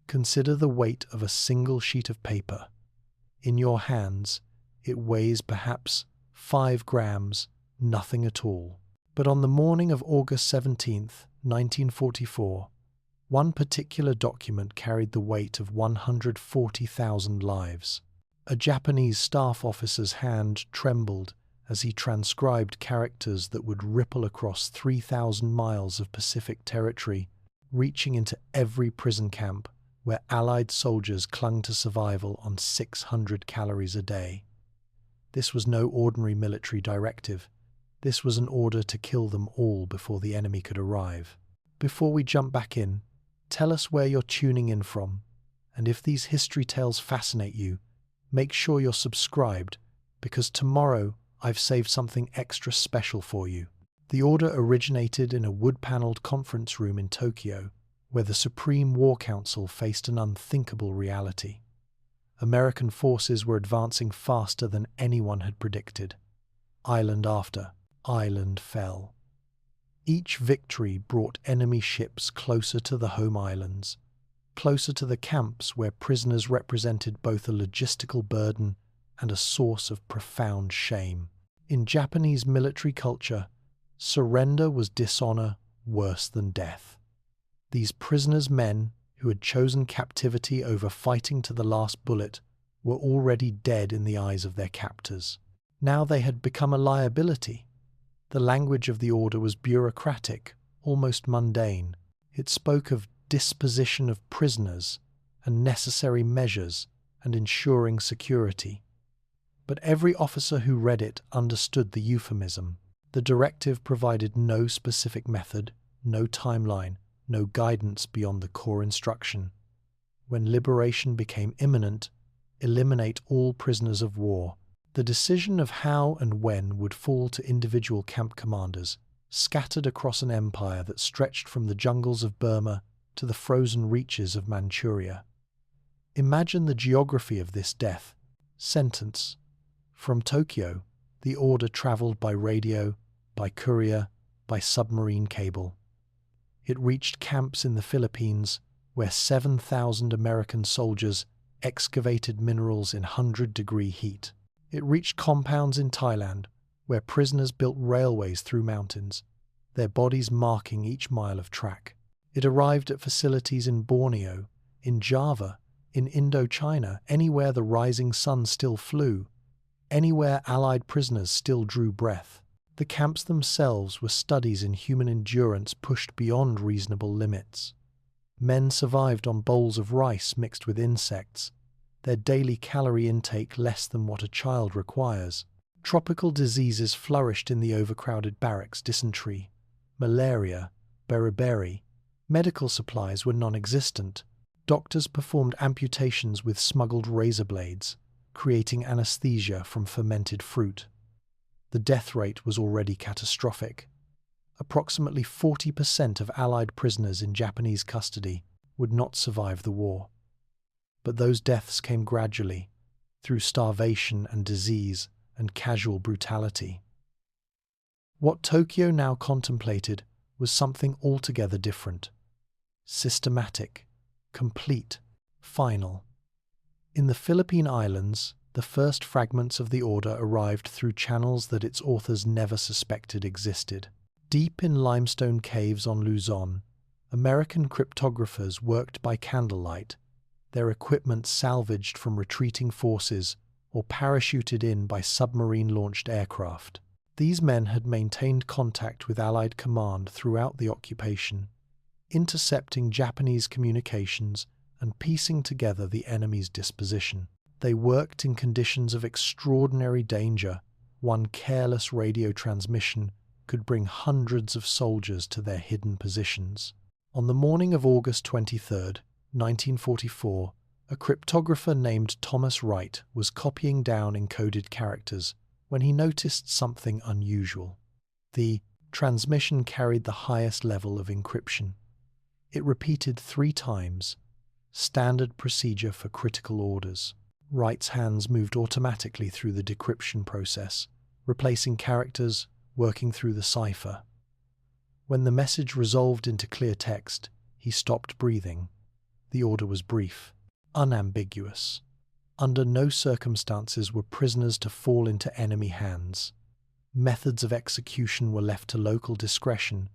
Consider the weight of a single sheet of paper. In your hands, it weighs perhaps 5 grams, nothing at all. But on the morning of August 17th, 1944, one particular document carried the weight of 140,000 lives. A Japanese staff officer's hand trembled as he transcribed characters that would ripple across 3,000 miles of Pacific territory, reaching into every prison camp where Allied soldiers clung to survival on 600 calories a day. This was no ordinary military directive. This was an order to kill them all before the enemy could arrive. Before we jump back in, tell us where you're tuning in from, and if these history tales fascinate you, make sure you're subscribed, because tomorrow I've saved something extra special for you. The order originated in a wood-paneled conference room in Tokyo, where the Supreme War Council faced an unthinkable reality. American forces were advancing faster than anyone had predicted. Island after island fell. Each victory brought enemy ships closer to the home islands, closer to the camps where prisoners represented both a logistical burden and a source of profound shame. In Japanese military culture, surrender was dishonor worse than death. These prisoners' men, who had chosen captivity over fighting to the last bullet, were already dead in the eyes of their captors. Now they had become a liability. The language of the order was bureaucratic, almost mundane. It spoke of disposition of prisoners and necessary measures and ensuring security. But every officer who read it understood the euphemism. The directive provided no specific method, no timeline, no guidance beyond the core instruction. When liberation became imminent, eliminate all prisoners of war. The decision of how and when would fall to individual camp commanders, scattered across an empire that stretched from the jungles of Burma to the frozen reaches of Manchuria. Imagine the geography of this death sentence. From Tokyo, the order traveled by radio, by courier, by submarine cable. It reached camps in the Philippines, where 7,000 American soldiers excavated minerals in 100-degree heat. It reached compounds in Thailand, where prisoners built railways through mountains, their bodies marking each mile of track. It arrived at facilities in Borneo, in Java, in Indochina, anywhere the rising sun still flew, anywhere Allied prisoners still drew breath. The camps themselves were studies in human endurance pushed beyond reasonable limits. Men survived on bowls of rice mixed with insects, their daily calorie intake less than what a child requires. Tropical diseases flourished in the overcrowded barracks: dysentery, malaria, beriberi. Medical supplies were non-existent. Doctors performed amputations with smuggled razor blades, creating anesthesia from fermented fruit. The death rate was already catastrophic. Approximately 40% of Allied prisoners in Japanese custody would not survive the war. But those deaths came gradually, through starvation and disease and casual brutality. What Tokyo now contemplated was something altogether different. Systematic, complete, final. In the Philippine Islands, the first fragments of the order arrived through channels that its authors never suspected existed. Deep in limestone caves on Luzon, American cryptographers worked by candlelight, their equipment salvaged from retreating forces or parachuted in by submarine-launched aircraft. These men had maintained contact with Allied command throughout the occupation, intercepting Japanese communications and piecing together the enemy's disposition. They worked in conditions of extraordinary danger. One careless radio transmission could bring hundreds of soldiers to their hidden positions. On the morning of August 23, 1944, a cryptographer named Thomas Wright was copying down encoded characters when he noticed something unusual. The transmission carried the highest level of encryption. It repeated 3 times, standard procedure for critical orders. Wright's hands moved automatically through the decryption process, replacing characters, working through the cipher. When the message resolved into clear text, he stopped breathing. The order was brief, unambiguous. Under no circumstances were prisoners to fall into enemy hands. Methods of execution were left to local discretion,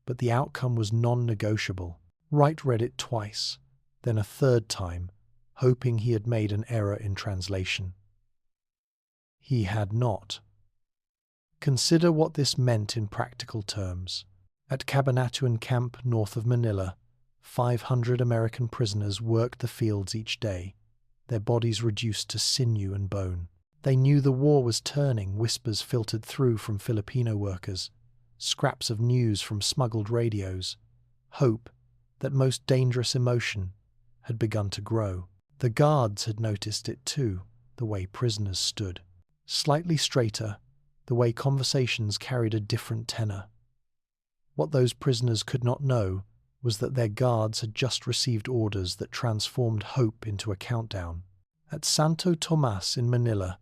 but the outcome was non-negotiable. Wright read it twice, then a third time, hoping he had made an error in translation. He had not. Consider what this meant in practical terms. At Cabanatuan Camp north of Manila, 500 American prisoners worked the fields each day, their bodies reduced to sinew and bone. They knew the war was turning. Whispers filtered through from Filipino workers, scraps of news from smuggled radios. Hope, that most dangerous emotion, had begun to grow. The guards had noticed it too, the way prisoners stood. Slightly straighter, the way conversations carried a different tenor. What those prisoners could not know was that their guards had just received orders that transformed hope into a countdown. At Santo Tomas in Manila,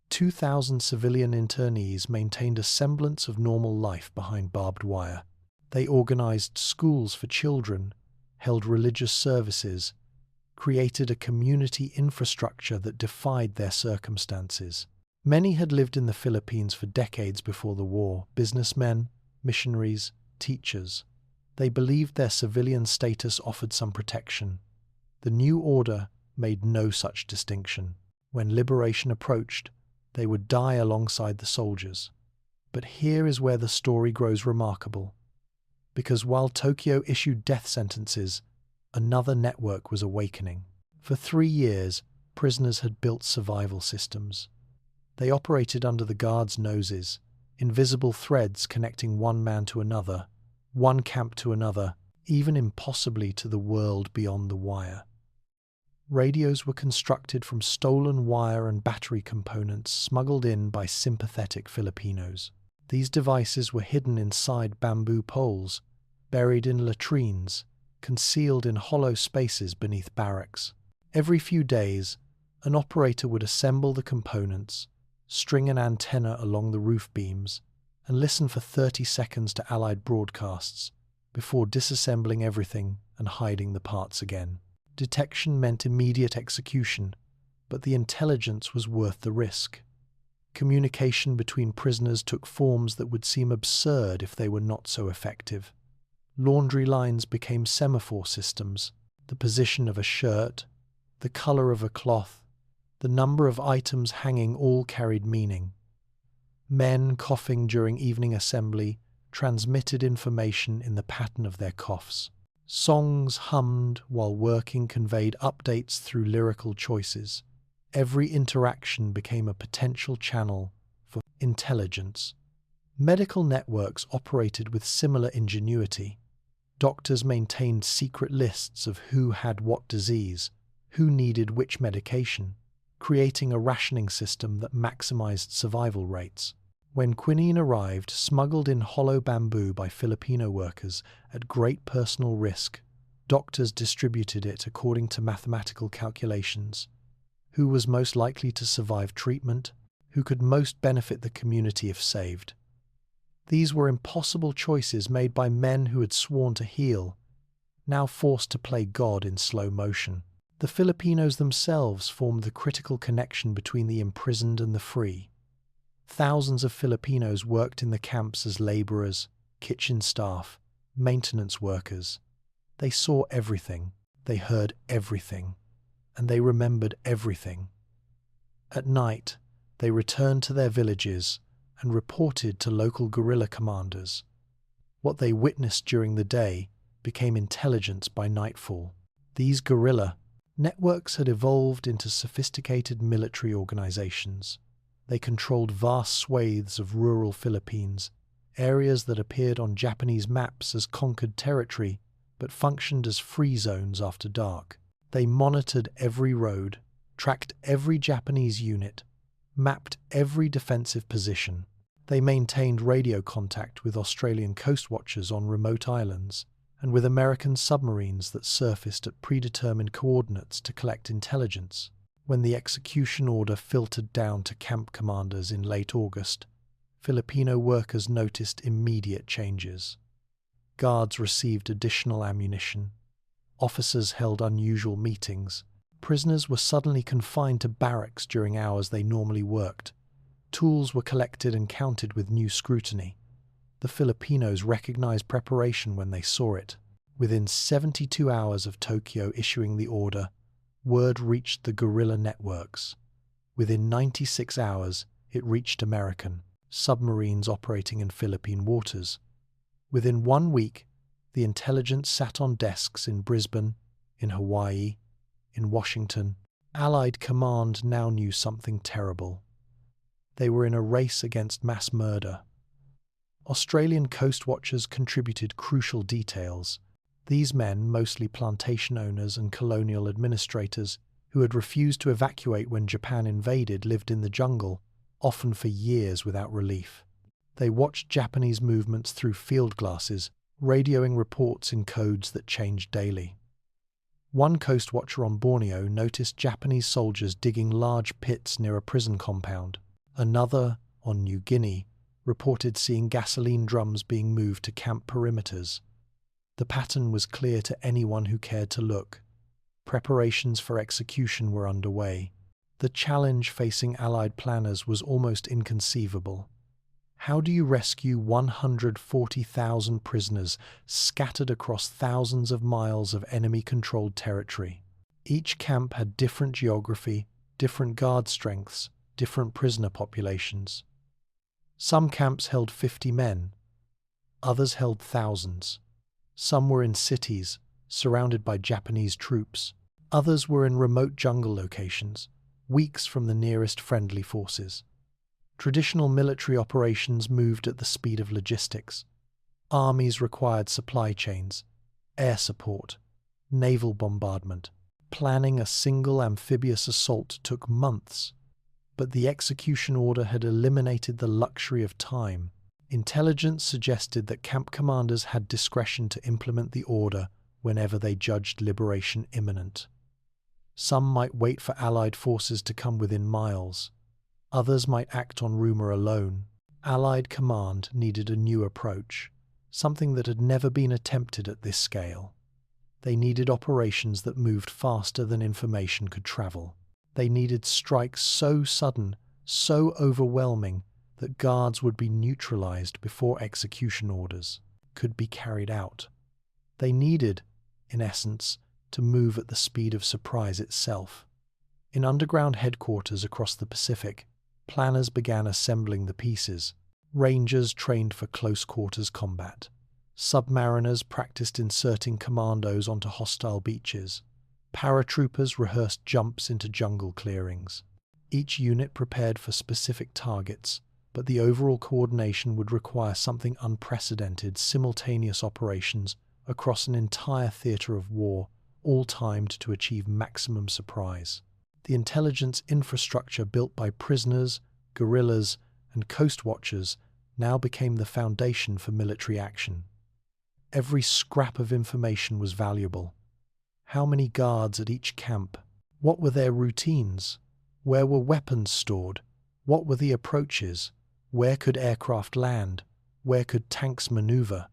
2,000 civilian internees maintained a semblance of normal life behind barbed wire. They organized schools for children, held religious services, created a community infrastructure that defied their circumstances. Many had lived in the Philippines for decades before the war, businessmen, missionaries, teachers. They believed their civilian status offered some protection. The new order made no such distinction. When liberation approached, they would die alongside the soldiers. But here is where the story grows remarkable. Because while Tokyo issued death sentences, another network was awakening. For 3 years, prisoners had built survival systems. They operated under the guards' noses, invisible threads connecting one man to another, one camp to another, even impossibly to the world beyond the wire. Radios were constructed from stolen wire and battery components smuggled in by sympathetic Filipinos. These devices were hidden inside bamboo poles, buried in latrines, concealed in hollow spaces beneath barracks. Every few days, an operator would assemble the components, string an antenna along the roof beams, and listen for 30 seconds to Allied broadcasts before disassembling everything and hiding the parts again. Detection meant immediate execution, but the intelligence was worth the risk. Communication between prisoners took forms that would seem absurd if they were not so effective. Laundry lines became semaphore systems. The position of a shirt, the color of a cloth, the number of items hanging all carried meaning. Men coughing during evening assembly transmitted information in the pattern of their coughs. Songs hummed while working conveyed updates through lyrical choices. Every interaction became a potential channel for intelligence. Medical networks operated with similar ingenuity. Doctors maintained secret lists of who had what disease, who needed which medication, creating a rationing system that maximized survival rates. When quinine arrived, smuggled in hollow bamboo by Filipino workers at great personal risk, doctors distributed it according to mathematical calculations. Who was most likely to survive treatment? Who could most benefit the community if saved? These were impossible choices made by men who had sworn to heal, now forced to play God in slow motion. The Filipinos themselves formed the critical connection between the imprisoned and the free. Thousands of Filipinos worked in the camps as laborers, kitchen staff, maintenance workers. They saw everything, they heard everything, and they remembered everything. At night, they returned to their villages and reported to local guerrilla commanders. What they witnessed during the day became intelligence by nightfall. These guerrilla networks had evolved into sophisticated military organizations. They controlled vast swathes of rural Philippines, areas that appeared on Japanese maps as conquered territory but functioned as free zones after dark. They monitored every road, tracked every Japanese unit, mapped every defensive position. They maintained radio contact with Australian coast watchers on remote islands and with American submarines that surfaced at predetermined coordinates to collect intelligence. When the execution order filtered down to camp commanders in late August, Filipino workers noticed immediate changes. Guards received additional ammunition. Officers held unusual meetings. Prisoners were suddenly confined to barracks during hours they normally worked. Tools were collected and counted with new scrutiny. The Filipinos recognized preparation when they saw it. Within 72 hours of Tokyo issuing the order, word reached the guerrilla networks. Within 96 hours, it reached American submarines operating in Philippine waters. Within 1 week, the intelligence sat on desks in Brisbane, in Hawaii, in Washington. Allied command now knew something terrible. They were in a race against mass murder. Australian coast watchers contributed crucial details. These men, mostly plantation owners and colonial administrators, who had refused to evacuate when Japan invaded, lived in the jungle, often for years without relief. They watched Japanese movements through field glasses, radioing reports in codes that changed daily. One coast watcher on Borneo noticed Japanese soldiers digging large pits near a prison compound. Another, on New Guinea, reported seeing gasoline drums being moved to camp perimeters. The pattern was clear to anyone who cared to look. Preparations for execution were underway. The challenge facing Allied planners was almost inconceivable. How do you rescue 140,000 prisoners scattered across thousands of miles of enemy-controlled territory? Each camp had different geography, different guard strengths, different prisoner populations. Some camps held 50 men, others held thousands. Some were in cities, surrounded by Japanese troops. Others were in remote jungle locations, weeks from the nearest friendly forces. Traditional military operations moved at the speed of logistics. Armies required supply chains, air support, naval bombardment. Planning a single amphibious assault took months, but the execution order had eliminated the luxury of time. Intelligence suggested that camp commanders had discretion to implement the order whenever they judged liberation imminent. Some might wait for Allied forces to come within miles. Others might act on rumor alone. Allied command needed a new approach, something that had never been attempted at this scale. They needed operations that moved faster than information could travel. They needed strikes so sudden, so overwhelming, that guards would be neutralized before execution orders could be carried out. They needed, in essence, to move at the speed of surprise itself. In underground headquarters across the Pacific, planners began assembling the pieces. Rangers trained for close-quarters combat. Submariners practiced inserting commandos onto hostile beaches. Paratroopers rehearsed jumps into jungle clearings. Each unit prepared for specific targets, but the overall coordination would require something unprecedented: simultaneous operations across an entire theater of war, all timed to achieve maximum surprise. The intelligence infrastructure built by prisoners, guerrillas, and coast watchers now became the foundation for military action. Every scrap of information was valuable. How many guards at each camp? What were their routines? Where were weapons stored? What were the approaches? Where could aircraft land? Where could tanks maneuver?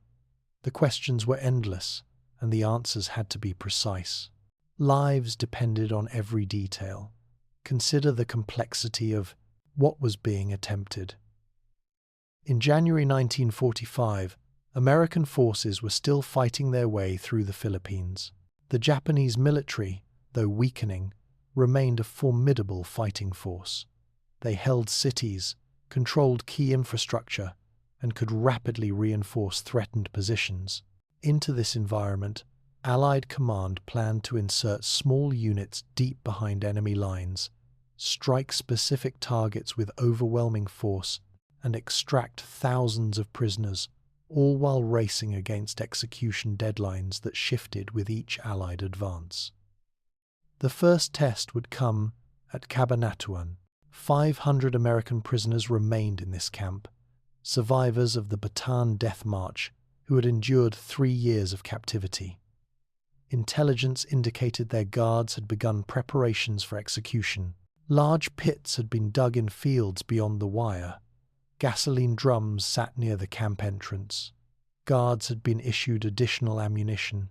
The questions were endless, and the answers had to be precise. Lives depended on every detail. Consider the complexity of what was being attempted. In January 1945, American forces were still fighting their way through the Philippines. The Japanese military, though weakening, remained a formidable fighting force. They held cities, controlled key infrastructure, and could rapidly reinforce threatened positions. Into this environment, Allied command planned to insert small units deep behind enemy lines, strike specific targets with overwhelming force, and extract thousands of prisoners, all while racing against execution deadlines that shifted with each Allied advance. The first test would come at Cabanatuan. 500 American prisoners remained in this camp, survivors of the Bataan Death March who had endured 3 years of captivity. Intelligence indicated their guards had begun preparations for execution. Large pits had been dug in fields beyond the wire. Gasoline drums sat near the camp entrance. Guards had been issued additional ammunition.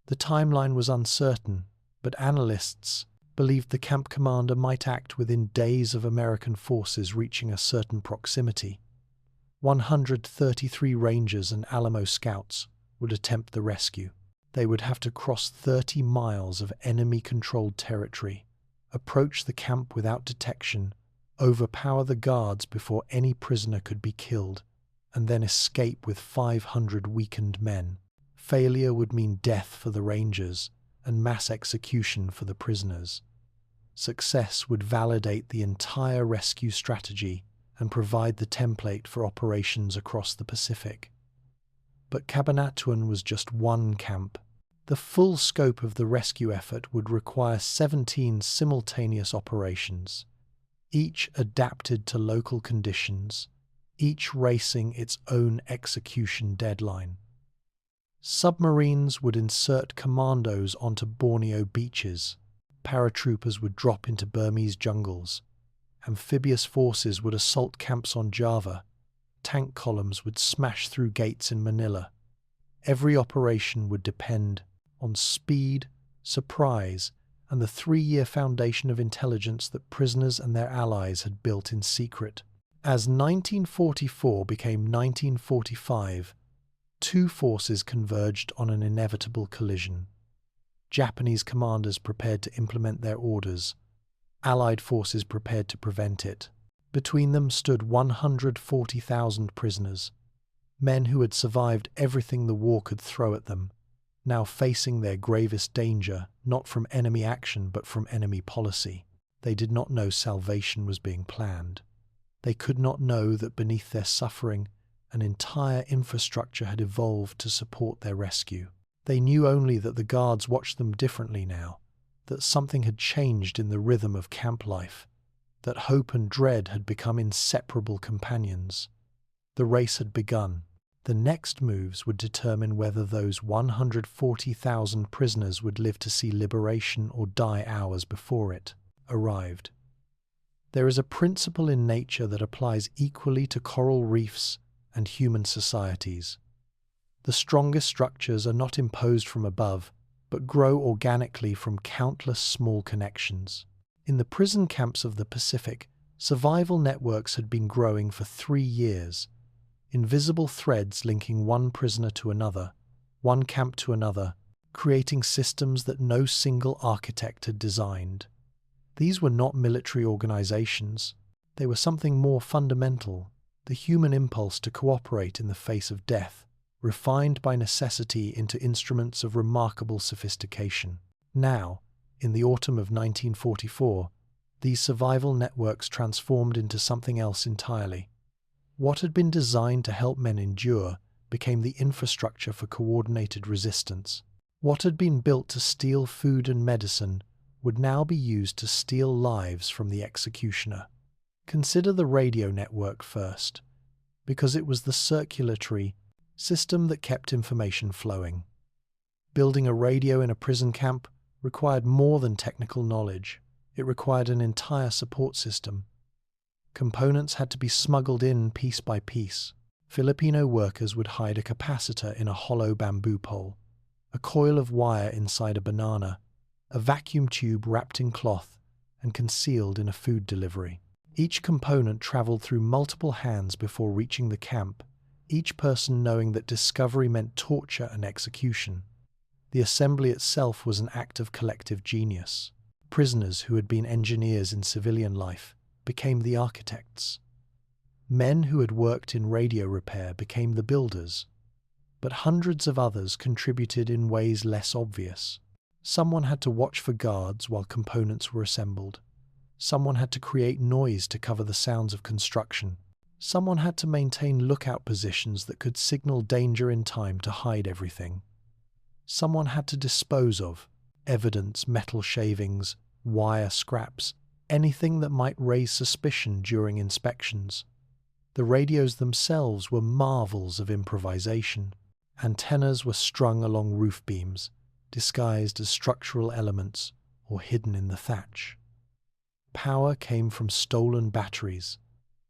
The timeline was uncertain, but analysts believed the camp commander might act within days of American forces reaching a certain proximity. 133 Rangers and Alamo Scouts would attempt the rescue. They would have to cross 30 miles of enemy-controlled territory, approach the camp without detection, overpower the guards before any prisoner could be killed, and then escape with 500 weakened men. Failure would mean death for the Rangers and mass execution for the prisoners. Success would validate the entire rescue strategy and provide the template for operations across the Pacific. But Cabanatuan was just one camp. The full scope of the rescue effort would require 17 simultaneous operations, each adapted to local conditions, each racing its own execution deadline. Submarines would insert commandos onto Borneo beaches, paratroopers would drop into Burmese jungles, amphibious forces would assault camps on Java, tank columns would smash through gates in Manila. Every operation would depend on speed, surprise, and the 3-year foundation of intelligence that prisoners and their allies had built in secret. As 1944 became 1945, two forces converged on an inevitable collision. Japanese commanders prepared to implement their orders, Allied forces prepared to prevent it. Between them stood 140,000 prisoners, men who had survived everything the war could throw at them, now facing their gravest danger, not from enemy action but from enemy policy. They did not know salvation was being planned. They could not know that beneath their suffering, an entire infrastructure had evolved to support their rescue. They knew only that the guards watched them differently now, that something had changed in the rhythm of camp life, that hope and dread had become inseparable companions. The race had begun. The next moves would determine whether those 140,000 prisoners would live to see liberation or die hours before it arrived. There is a principle in nature that applies equally to coral reefs and human societies. The strongest structures are not imposed from above, but grow organically from countless small connections. In the prison camps of the Pacific, survival networks had been growing for 3 years, invisible threads linking one prisoner to another, one camp to another, creating systems that no single architect had designed. These were not military organizations. They were something more fundamental, the human impulse to cooperate in the face of death, refined by necessity into instruments of remarkable sophistication. Now, in the autumn of 1944, these survival networks transformed into something else entirely. What had been designed to help men endure became the infrastructure for coordinated resistance. What had been built to steal food and medicine would now be used to steal lives from the executioner. Consider the radio network first, because it was the circulatory system that kept information flowing. Building a radio in a prison camp required more than technical knowledge. It required an entire support system. Components had to be smuggled in piece by piece. Filipino workers would hide a capacitor in a hollow bamboo pole, a coil of wire inside a banana, a vacuum tube wrapped in cloth and concealed in a food delivery. Each component traveled through multiple hands before reaching the camp, each person knowing that discovery meant torture and execution. The assembly itself was an act of collective genius. Prisoners who had been engineers in civilian life became the architects. Men who had worked in radio repair became the builders. But hundreds of others contributed in ways less obvious. Someone had to watch for guards while components were assembled. Someone had to create noise to cover the sounds of construction. Someone had to maintain lookout positions that could signal danger in time to hide everything. Someone had to dispose of evidence, metal shavings, wire scraps, anything that might raise suspicion during inspections. The radios themselves were marvels of improvisation. Antennas were strung along roof beams, disguised as structural elements or hidden in the thatch. Power came from stolen batteries,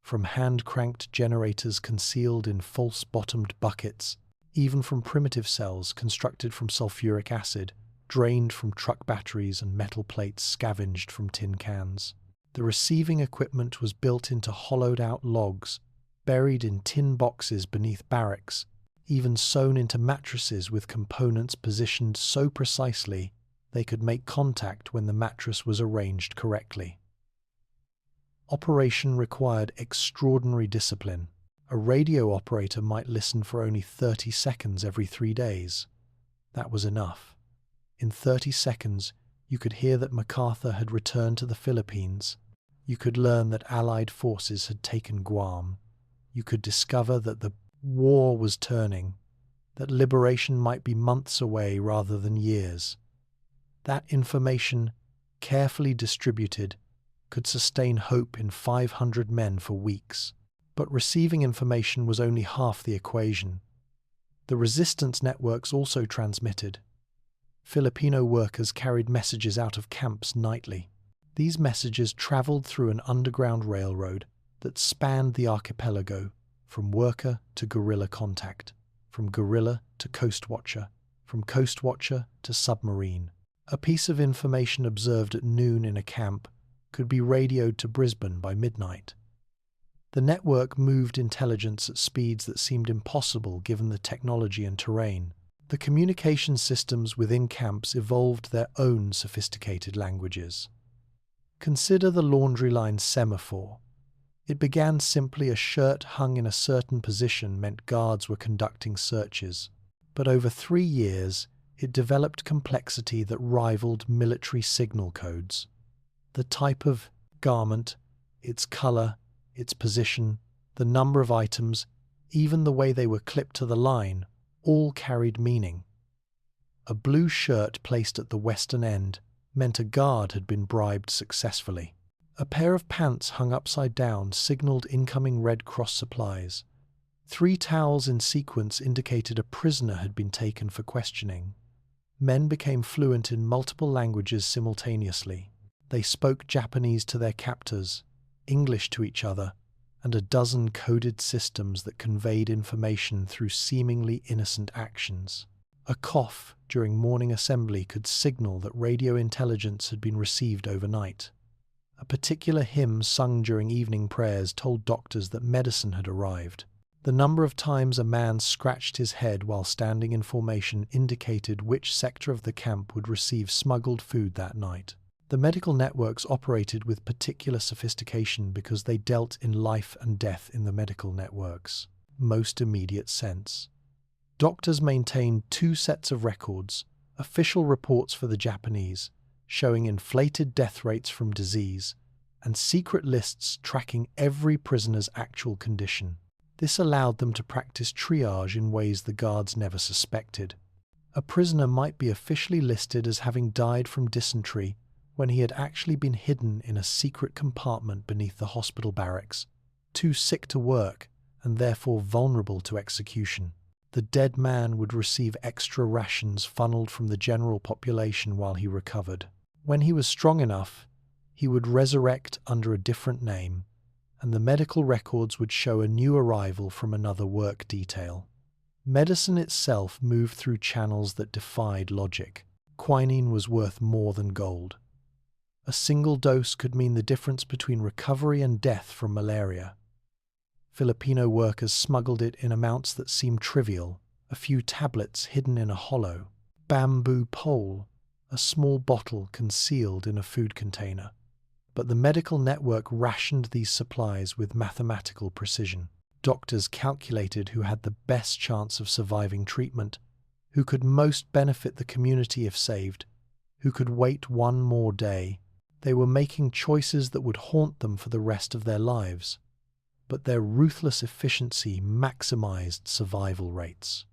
from hand-cranked generators concealed in false-bottomed buckets. even from primitive cells constructed from sulfuric acid, drained from truck batteries and metal plates scavenged from tin cans. The receiving equipment was built into hollowed-out logs, buried in tin boxes beneath barracks, even sewn into mattresses with components positioned so precisely they could make contact when the mattress was arranged correctly. Operation required extraordinary discipline. A radio operator might listen for only 30 seconds every 3 days. That was enough. In 30 seconds, you could hear that MacArthur had returned to the Philippines. You could learn that Allied forces had taken Guam. You could discover that the war was turning, that liberation might be months away rather than years. That information, carefully distributed, could sustain hope in 500 men for weeks. But receiving information was only half the equation. The resistance networks also transmitted. Filipino workers carried messages out of camps nightly. These messages traveled through an underground railroad that spanned the archipelago, from worker to guerrilla contact, from guerrilla to coast watcher, from coast watcher to submarine. A piece of information observed at noon in a camp could be radioed to Brisbane by midnight. The network moved intelligence at speeds that seemed impossible given the technology and terrain. The communication systems within camps evolved their own sophisticated languages. Consider the laundry line semaphore. It began simply a shirt hung in a certain position meant guards were conducting searches. But over 3 years, it developed complexity that rivaled military signal codes. The type of garment, its color, its position, the number of items, even the way they were clipped to the line, all carried meaning. A blue shirt placed at the western end meant a guard had been bribed successfully. A pair of pants hung upside down signaled incoming Red Cross supplies. 3 towels in sequence indicated a prisoner had been taken for questioning. Men became fluent in multiple languages simultaneously. They spoke Japanese to their captors, English to each other, and a dozen coded systems that conveyed information through seemingly innocent actions. A cough during morning assembly could signal that radio intelligence had been received overnight. A particular hymn sung during evening prayers told doctors that medicine had arrived. The number of times a man scratched his head while standing in formation indicated which sector of the camp would receive smuggled food that night. The medical networks operated with particular sophistication because they dealt in life and death in the medical network's most immediate sense. Doctors maintained 2 sets of records, official reports for the Japanese, showing inflated death rates from disease, and secret lists tracking every prisoner's actual condition. This allowed them to practice triage in ways the guards never suspected. A prisoner might be officially listed as having died from dysentery when he had actually been hidden in a secret compartment beneath the hospital barracks, too sick to work and therefore vulnerable to execution. The dead man would receive extra rations funneled from the general population while he recovered. When he was strong enough, he would resurrect under a different name, and the medical records would show a new arrival from another work detail. Medicine itself moved through channels that defied logic. Quinine was worth more than gold. A single dose could mean the difference between recovery and death from malaria. Filipino workers smuggled it in amounts that seemed trivial, a few tablets hidden in a hollow bamboo pole, a small bottle concealed in a food container. But the medical network rationed these supplies with mathematical precision. Doctors calculated who had the best chance of surviving treatment, who could most benefit the community if saved, who could wait 1 more day. They were making choices that would haunt them for the rest of their lives, but their ruthless efficiency maximized survival rates.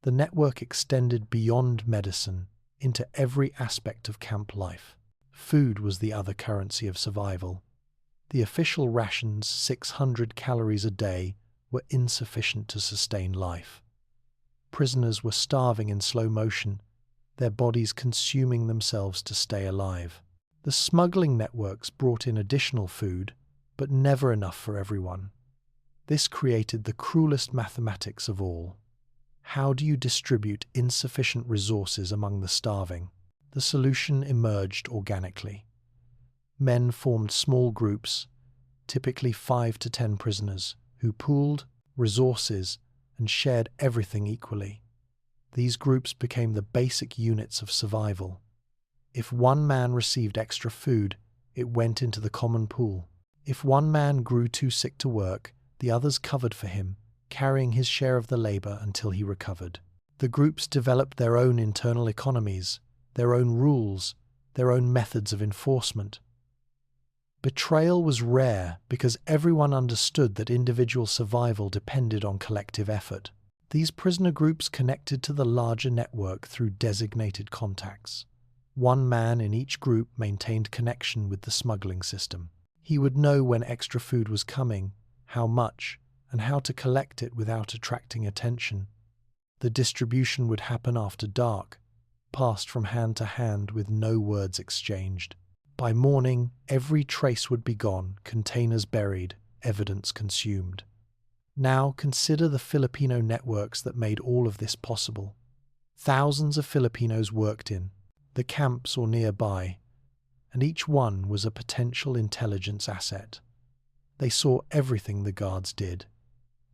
The network extended beyond medicine into every aspect of camp life. Food was the other currency of survival. The official rations, 600 calories a day, were insufficient to sustain life. Prisoners were starving in slow motion, their bodies consuming themselves to stay alive. The smuggling networks brought in additional food, but never enough for everyone. This created the cruelest mathematics of all. How do you distribute insufficient resources among the starving? The solution emerged organically. Men formed small groups, typically 5 to 10 prisoners, who pooled resources and shared everything equally. These groups became the basic units of survival. If one man received extra food, it went into the common pool. If one man grew too sick to work, the others covered for him, carrying his share of the labor until he recovered. The groups developed their own internal economies, their own rules, their own methods of enforcement. Betrayal was rare because everyone understood that individual survival depended on collective effort. These prisoner groups connected to the larger network through designated contacts. One man in each group maintained connection with the smuggling system. He would know when extra food was coming, how much, and how to collect it without attracting attention. The distribution would happen after dark, passed from hand to hand with no words exchanged. By morning, every trace would be gone, containers buried, evidence consumed. Now consider the Filipino networks that made all of this possible. Thousands of Filipinos worked in the camps or nearby, and each one was a potential intelligence asset. They saw everything the guards did.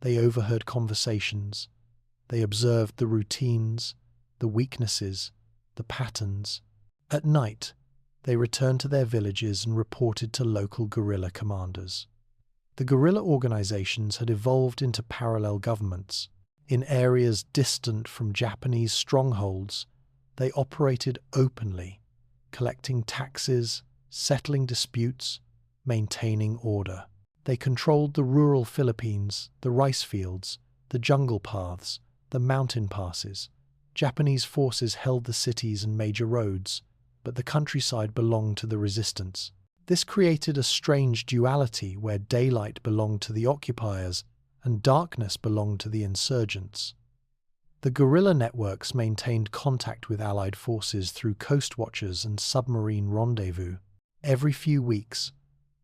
They overheard conversations. They observed the routines, the weaknesses, the patterns. At night, they returned to their villages and reported to local guerrilla commanders. The guerrilla organizations had evolved into parallel governments. In areas distant from Japanese strongholds, they operated openly, collecting taxes, settling disputes, maintaining order. They controlled the rural Philippines, the rice fields, the jungle paths, the mountain passes. Japanese forces held the cities and major roads, but the countryside belonged to the resistance. This created a strange duality where daylight belonged to the occupiers and darkness belonged to the insurgents. The guerrilla networks maintained contact with Allied forces through coast watchers and submarine rendezvous. Every few weeks,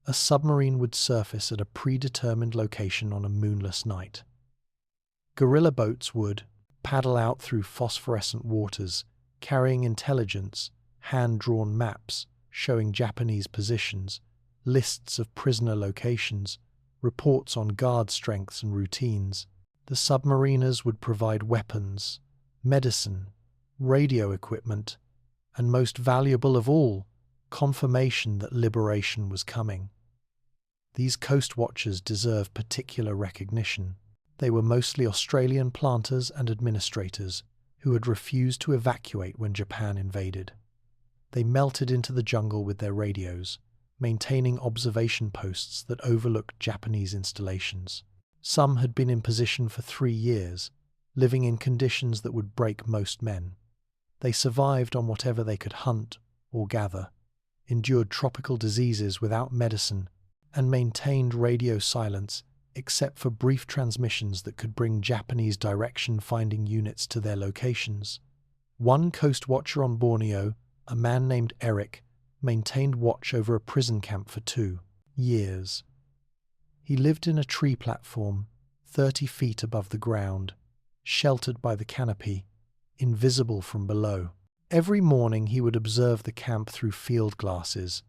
a submarine would surface at a predetermined location on a moonless night. Guerrilla boats would paddle out through phosphorescent waters, carrying intelligence, hand-drawn maps showing Japanese positions, lists of prisoner locations, reports on guard strengths and routines. The submariners would provide weapons, medicine, radio equipment, and most valuable of all, confirmation that liberation was coming. These coast watchers deserve particular recognition. They were mostly Australian planters and administrators who had refused to evacuate when Japan invaded. They melted into the jungle with their radios, maintaining observation posts that overlooked Japanese installations. Some had been in position for 3 years, living in conditions that would break most men. They survived on whatever they could hunt or gather, endured tropical diseases without medicine, and maintained radio silence except for brief transmissions that could bring Japanese direction-finding units to their locations. One coast watcher on Borneo, a man named Eric, maintained watch over a prison camp for 2 years. He lived in a tree platform, 30 feet above the ground, sheltered by the canopy, invisible from below. Every morning he would observe the camp through field glasses,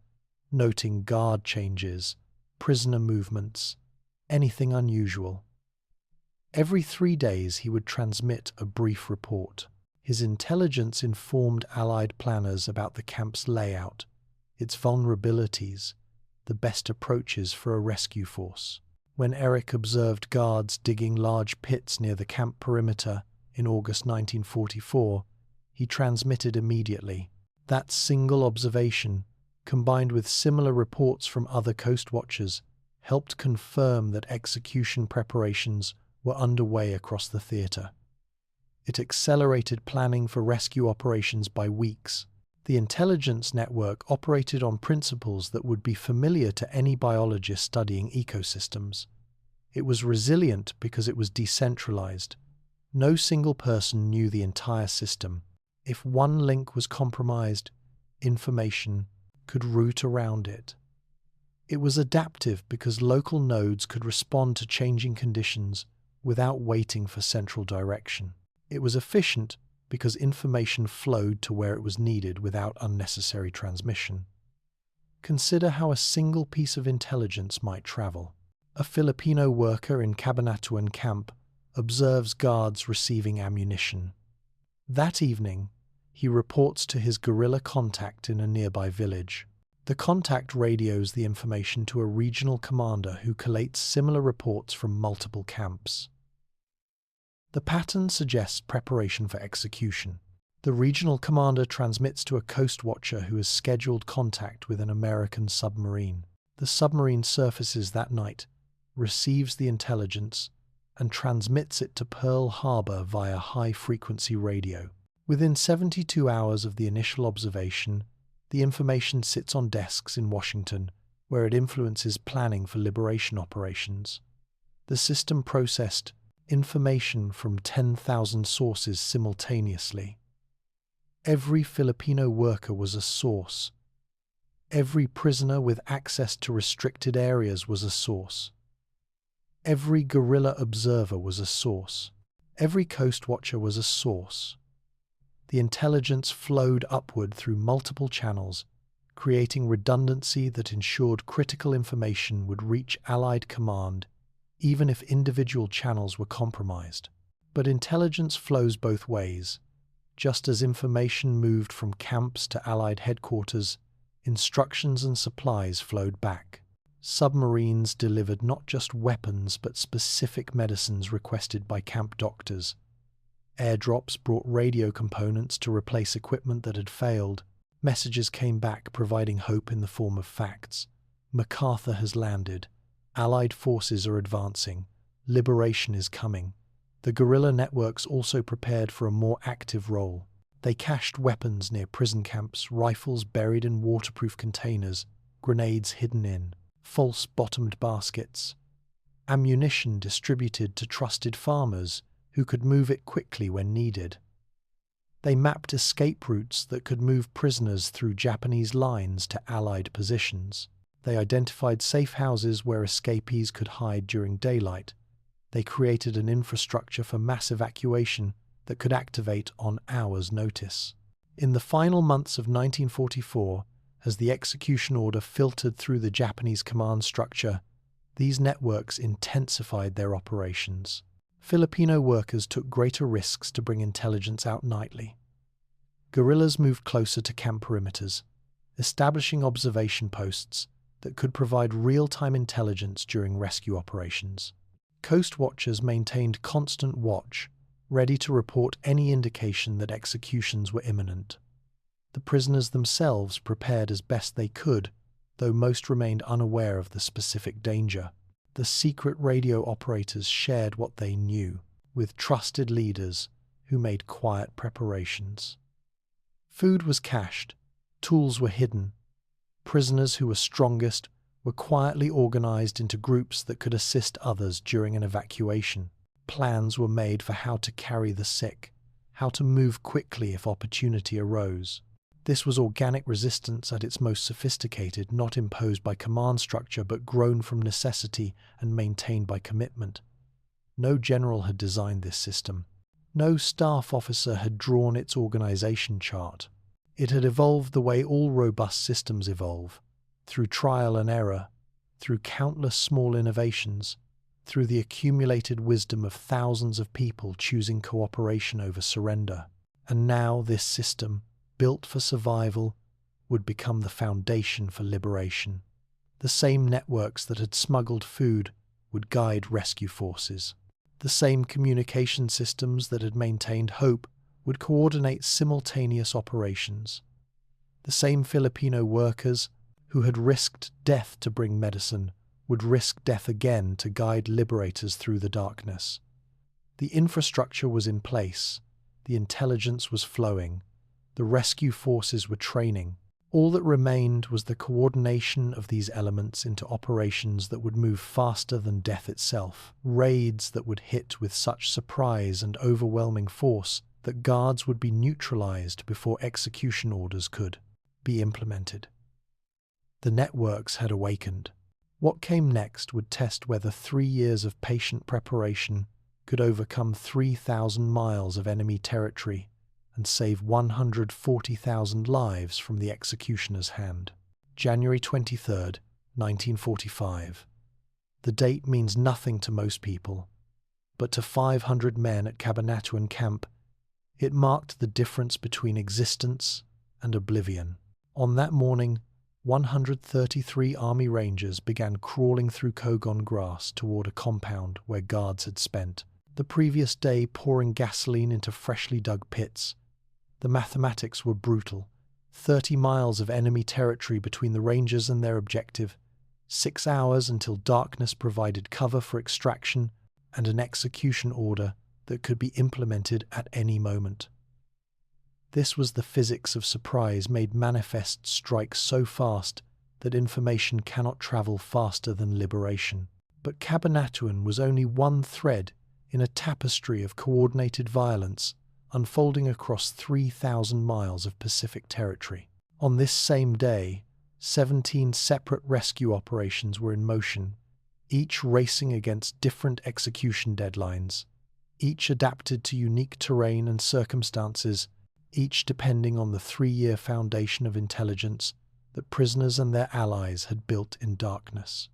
noting guard changes, prisoner movements, anything unusual. Every 3 days he would transmit a brief report. His intelligence informed Allied planners about the camp's layout, its vulnerabilities, the best approaches for a rescue force. When Eric observed guards digging large pits near the camp perimeter in August 1944, he transmitted immediately. That single observation, combined with similar reports from other coast watchers, helped confirm that execution preparations were underway across the theatre. It accelerated planning for rescue operations by weeks. The intelligence network operated on principles that would be familiar to any biologist studying ecosystems. It was resilient because it was decentralized. No single person knew the entire system. If one link was compromised, information could route around it. It was adaptive because local nodes could respond to changing conditions without waiting for central direction. It was efficient because information flowed to where it was needed without unnecessary transmission. Consider how a single piece of intelligence might travel. A Filipino worker in Cabanatuan camp observes guards receiving ammunition. That evening, he reports to his guerrilla contact in a nearby village. The contact radios the information to a regional commander who collates similar reports from multiple camps. The pattern suggests preparation for execution. The regional commander transmits to a coast watcher who has scheduled contact with an American submarine. The submarine surfaces that night, receives the intelligence, and transmits it to Pearl Harbor via high-frequency radio. Within 72 hours of the initial observation, the information sits on desks in Washington, where it influences planning for liberation operations. The system processed information from 10,000 sources simultaneously. Every Filipino worker was a source. Every prisoner with access to restricted areas was a source. Every guerrilla observer was a source. Every coast watcher was a source. The intelligence flowed upward through multiple channels, creating redundancy that ensured critical information would reach Allied command, even if individual channels were compromised. But intelligence flows both ways. Just as information moved from camps to Allied headquarters, instructions and supplies flowed back. Submarines delivered not just weapons but specific medicines requested by camp doctors. Airdrops brought radio components to replace equipment that had failed. Messages came back providing hope in the form of facts. MacArthur has landed. Allied forces are advancing. Liberation is coming. The guerrilla networks also prepared for a more active role. They cached weapons near prison camps, rifles buried in waterproof containers, grenades hidden in false-bottomed baskets, ammunition distributed to trusted farmers who could move it quickly when needed. They mapped escape routes that could move prisoners through Japanese lines to Allied positions. They identified safe houses where escapees could hide during daylight. They created an infrastructure for mass evacuation that could activate on hours' notice. In the final months of 1944, as the execution order filtered through the Japanese command structure, these networks intensified their operations. Filipino workers took greater risks to bring intelligence out nightly. Guerrillas moved closer to camp perimeters, establishing observation posts that could provide real-time intelligence during rescue operations. Coast watchers maintained constant watch, ready to report any indication that executions were imminent. The prisoners themselves prepared as best they could, though most remained unaware of the specific danger. The secret radio operators shared what they knew with trusted leaders who made quiet preparations. Food was cached, tools were hidden. Prisoners who were strongest were quietly organized into groups that could assist others during an evacuation. Plans were made for how to carry the sick, how to move quickly if opportunity arose. This was organic resistance at its most sophisticated, not imposed by command structure but grown from necessity and maintained by commitment. No general had designed this system. No staff officer had drawn its organization chart. It had evolved the way all robust systems evolve, through trial and error, through countless small innovations, through the accumulated wisdom of thousands of people choosing cooperation over surrender. And now this system, built for survival, would become the foundation for liberation. The same networks that had smuggled food would guide rescue forces. The same communication systems that had maintained hope would coordinate simultaneous operations. The same Filipino workers who had risked death to bring medicine would risk death again to guide liberators through the darkness. The infrastructure was in place, the intelligence was flowing, the rescue forces were training. All that remained was the coordination of these elements into operations that would move faster than death itself, raids that would hit with such surprise and overwhelming force that guards would be neutralized before execution orders could be implemented. The networks had awakened. What came next would test whether 3 years of patient preparation could overcome 3,000 miles of enemy territory and save 140,000 lives from the executioner's hand. January 23rd, 1945. The date means nothing to most people, but to 500 men at Cabanatuan Camp, it marked the difference between existence and oblivion. On that morning, 133 Army Rangers began crawling through Kogon grass toward a compound where guards had spent the previous day pouring gasoline into freshly dug pits. The mathematics were brutal. 30 miles of enemy territory between the Rangers and their objective, 6 hours until darkness provided cover for extraction, and an execution order that could be implemented at any moment. This was the physics of surprise made manifest strike so fast that information cannot travel faster than liberation. But Cabanatuan was only one thread in a tapestry of coordinated violence unfolding across 3,000 miles of Pacific territory. On this same day, 17 separate rescue operations were in motion, each racing against different execution deadlines, each adapted to unique terrain and circumstances, each depending on the 3-year foundation of intelligence that prisoners and their allies had built in darkness.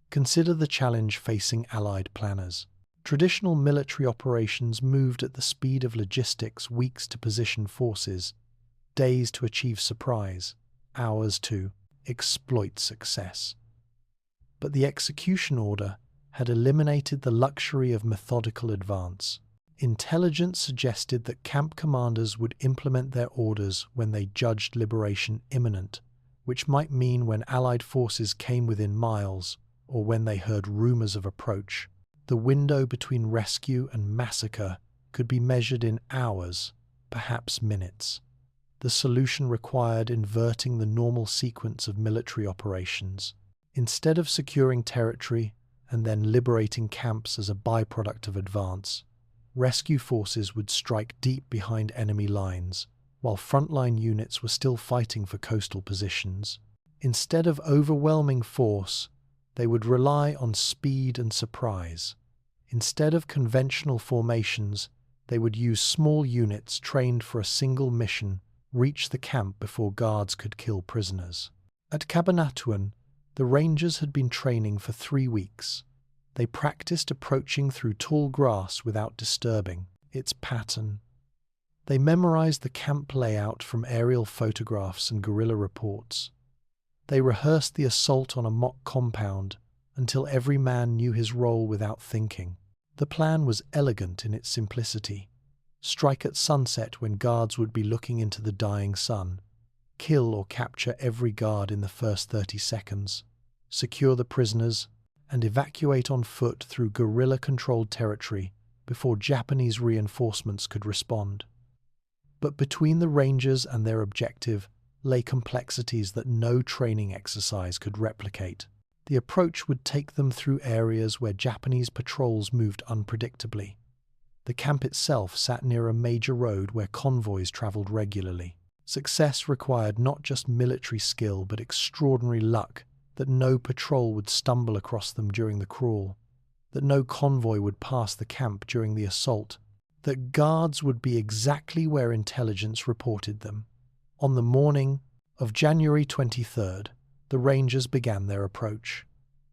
Consider the challenge facing Allied planners. Traditional military operations moved at the speed of logistics, weeks to position forces, days to achieve surprise, hours to exploit success. But the execution order had eliminated the luxury of methodical advance. Intelligence suggested that camp commanders would implement their orders when they judged liberation imminent, which might mean when Allied forces came within miles or when they heard rumors of approach. The window between rescue and massacre could be measured in hours, perhaps minutes. The solution required inverting the normal sequence of military operations. Instead of securing territory and then liberating camps as a byproduct of advance, rescue forces would strike deep behind enemy lines, while frontline units were still fighting for coastal positions. Instead of overwhelming force, they would rely on speed and surprise. Instead of conventional formations, they would use small units trained for a single mission reach the camp before guards could kill prisoners. At Cabanatuan, the Rangers had been training for 3 weeks. They practiced approaching through tall grass without disturbing its pattern. They memorized the camp layout from aerial photographs and guerrilla reports. They rehearsed the assault on a mock compound until every man knew his role without thinking. The plan was elegant in its simplicity. Strike at sunset when guards would be looking into the dying sun. Kill or capture every guard in the first 30 seconds. Secure the prisoners and evacuate on foot through guerrilla-controlled territory before Japanese reinforcements could respond. But between the Rangers and their objective lay complexities that no training exercise could replicate. The approach would take them through areas where Japanese patrols moved unpredictably. The camp itself sat near a major road where convoys traveled regularly. Success required not just military skill but extraordinary luck, that no patrol would stumble across them during the crawl, that no convoy would pass the camp during the assault, that guards would be exactly where intelligence reported them. On the morning of January 23rd, the Rangers began their approach.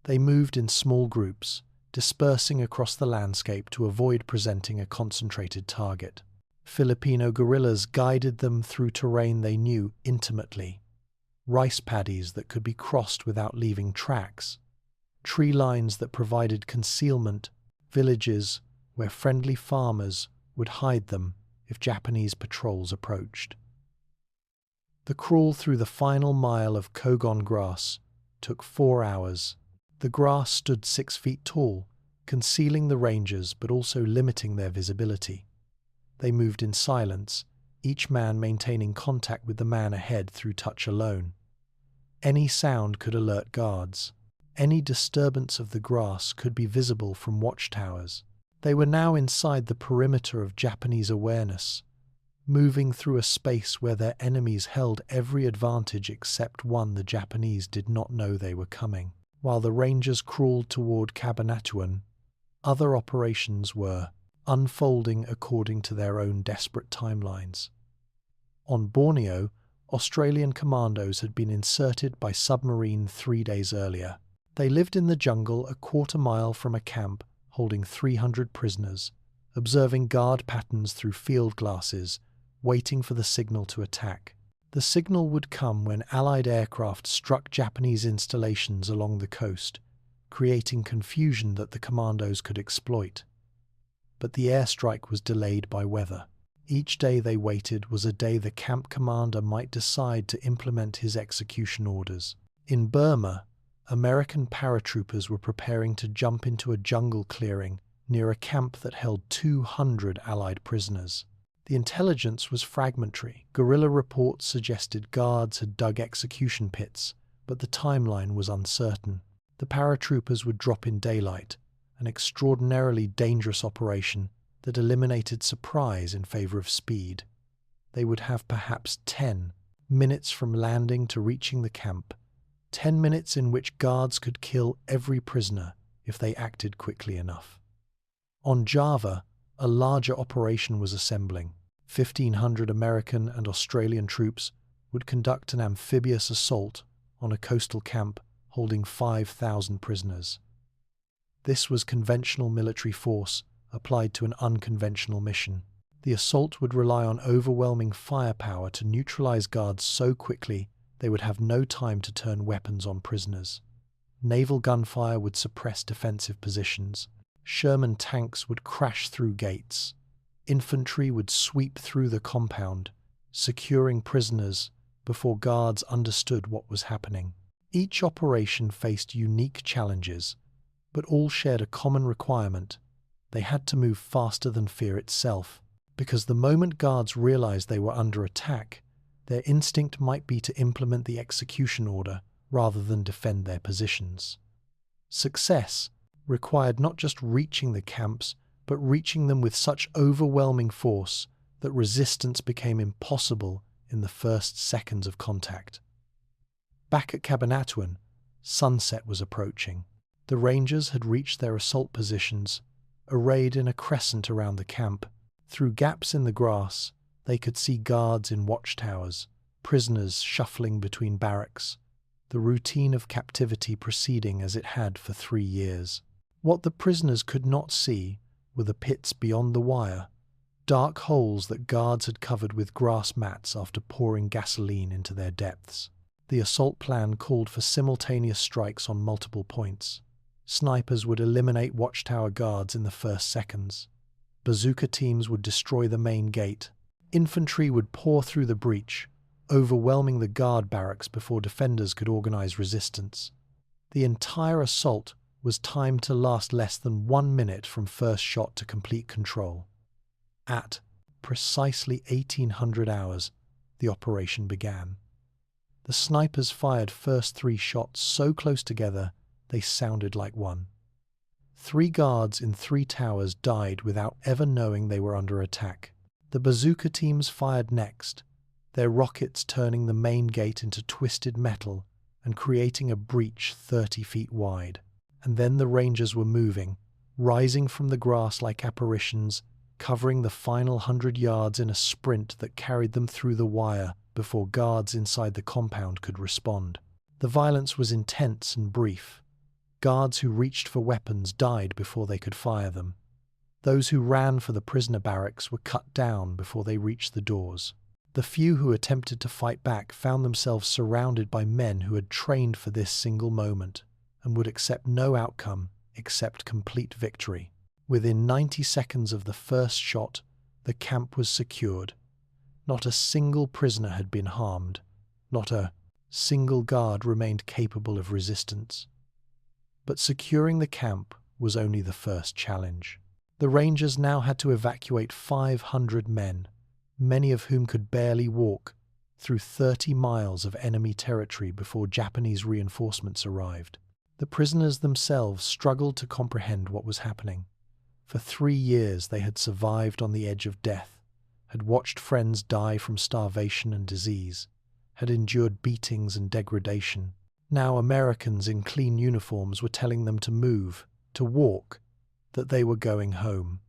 They moved in small groups, dispersing across the landscape to avoid presenting a concentrated target. Filipino guerrillas guided them through terrain they knew intimately. Rice paddies that could be crossed without leaving tracks, tree lines that provided concealment, villages where friendly farmers would hide them if Japanese patrols approached. The crawl through the final mile of Kogon grass took 4 hours. The grass stood 6 feet tall, concealing the Rangers but also limiting their visibility. They moved in silence, each man maintaining contact with the man ahead through touch alone. Any sound could alert guards. Any disturbance of the grass could be visible from watchtowers. They were now inside the perimeter of Japanese awareness, moving through a space where their enemies held every advantage except one the Japanese did not know they were coming. While the Rangers crawled toward Cabanatuan, Other operations were unfolding according to their own desperate timelines. On Borneo, Australian commandos had been inserted by submarine 3 days earlier. They lived in the jungle a quarter-mile from a camp holding 300 prisoners, observing guard patterns through field glasses, waiting for the signal to attack. The signal would come when Allied aircraft struck Japanese installations along the coast, creating confusion that the commandos could exploit. But the airstrike was delayed by weather. Each day they waited was a day the camp commander might decide to implement his execution orders. In Burma, American paratroopers were preparing to jump into a jungle clearing near a camp that held 200 Allied prisoners. The intelligence was fragmentary. Guerrilla reports suggested guards had dug execution pits, but the timeline was uncertain. The paratroopers would drop in daylight, an extraordinarily dangerous operation that eliminated surprise in favor of speed. They would have perhaps 10 minutes from landing to reaching the camp, 10 minutes in which guards could kill every prisoner if they acted quickly enough. On Java, a larger operation was assembling. 1,500 American and Australian troops would conduct an amphibious assault on a coastal camp holding 5,000 prisoners. This was conventional military force applied to an unconventional mission. The assault would rely on overwhelming firepower to neutralize guards so quickly they would have no time to turn weapons on prisoners. Naval gunfire would suppress defensive positions. Sherman tanks would crash through gates. Infantry would sweep through the compound, securing prisoners before guards understood what was happening. Each operation faced unique challenges, but all shared a common requirement. They had to move faster than fear itself, because the moment guards realized they were under attack, their instinct might be to implement the execution order rather than defend their positions. Success required not just reaching the camps, but reaching them with such overwhelming force that resistance became impossible in the first seconds of contact. Back at Cabanatuan, sunset was approaching. The Rangers had reached their assault positions, arrayed in a crescent around the camp. Through gaps in the grass, they could see guards in watchtowers, prisoners shuffling between barracks, the routine of captivity proceeding as it had for 3 years. What the prisoners could not see were the pits beyond the wire, dark holes that guards had covered with grass mats after pouring gasoline into their depths. The assault plan called for simultaneous strikes on multiple points. Snipers would eliminate watchtower guards in the first seconds. Bazooka teams would destroy the main gate. Infantry would pour through the breach, overwhelming the guard barracks before defenders could organize resistance. The entire assault was timed to last less than 1 minute from first shot to complete control. At precisely 1800 hours, the operation began. The snipers fired first 3 shots so close together they sounded like one. 3 guards in 3 towers died without ever knowing they were under attack. The bazooka teams fired next, their rockets turning the main gate into twisted metal and creating a breach 30 feet wide. And then the Rangers were moving, rising from the grass like apparitions, covering the final 100 yards in a sprint that carried them through the wire before guards inside the compound could respond. The violence was intense and brief. Guards who reached for weapons died before they could fire them. Those who ran for the prisoner barracks were cut down before they reached the doors. The few who attempted to fight back found themselves surrounded by men who had trained for this single moment and would accept no outcome except complete victory. Within 90 seconds of the first shot, the camp was secured. Not a single prisoner had been harmed. Not a single guard remained capable of resistance. But securing the camp was only the first challenge. The Rangers now had to evacuate 500 men, many of whom could barely walk, through 30 miles of enemy territory before Japanese reinforcements arrived. The prisoners themselves struggled to comprehend what was happening. For 3 years they had survived on the edge of death, had watched friends die from starvation and disease, had endured beatings and degradation. Now Americans in clean uniforms were telling them to move, to walk, that they were going home.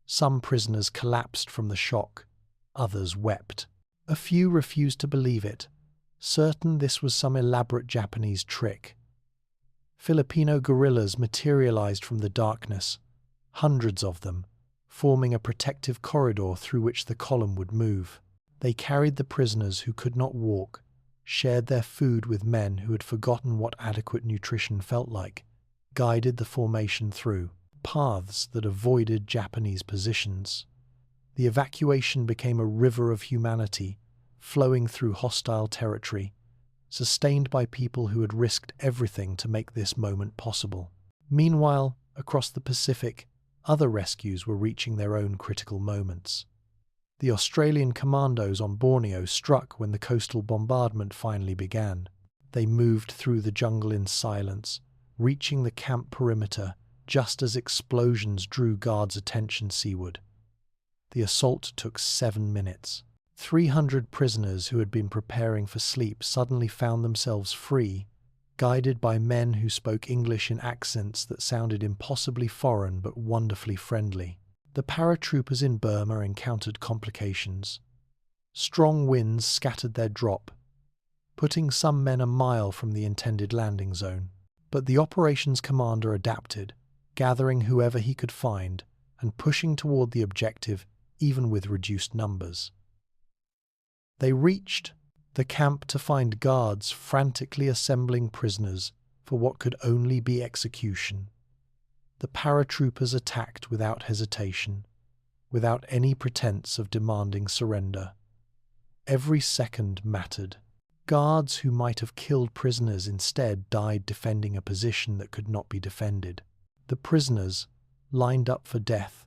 Some prisoners collapsed from the shock, others wept. A few refused to believe it, certain this was some elaborate Japanese trick. Filipino guerrillas materialized from the darkness, hundreds of them, forming a protective corridor through which the column would move. They carried the prisoners who could not walk, shared their food with men who had forgotten what adequate nutrition felt like, guided the formation through paths that avoided Japanese positions. The evacuation became a river of humanity, flowing through hostile territory, sustained by people who had risked everything to make this moment possible. Meanwhile, across the Pacific, other rescues were reaching their own critical moments. The Australian commandos on Borneo struck when the coastal bombardment finally began. They moved through the jungle in silence, reaching the camp perimeter just as explosions drew guards' attention seaward. The assault took 7 minutes. 300 prisoners who had been preparing for sleep suddenly found themselves free, guided by men who spoke English in accents that sounded impossibly foreign but wonderfully friendly. The paratroopers in Burma encountered complications. Strong winds scattered their drop, putting some men a mile from the intended landing zone. But the operations commander adapted, gathering whoever he could find and pushing toward the objective even with reduced numbers. They reached the camp to find guards frantically assembling prisoners for what could only be execution. The paratroopers attacked without hesitation, without any pretense of demanding surrender. Every second mattered. Guards who might have killed prisoners instead died defending a position that could not be defended. The prisoners, lined up for death,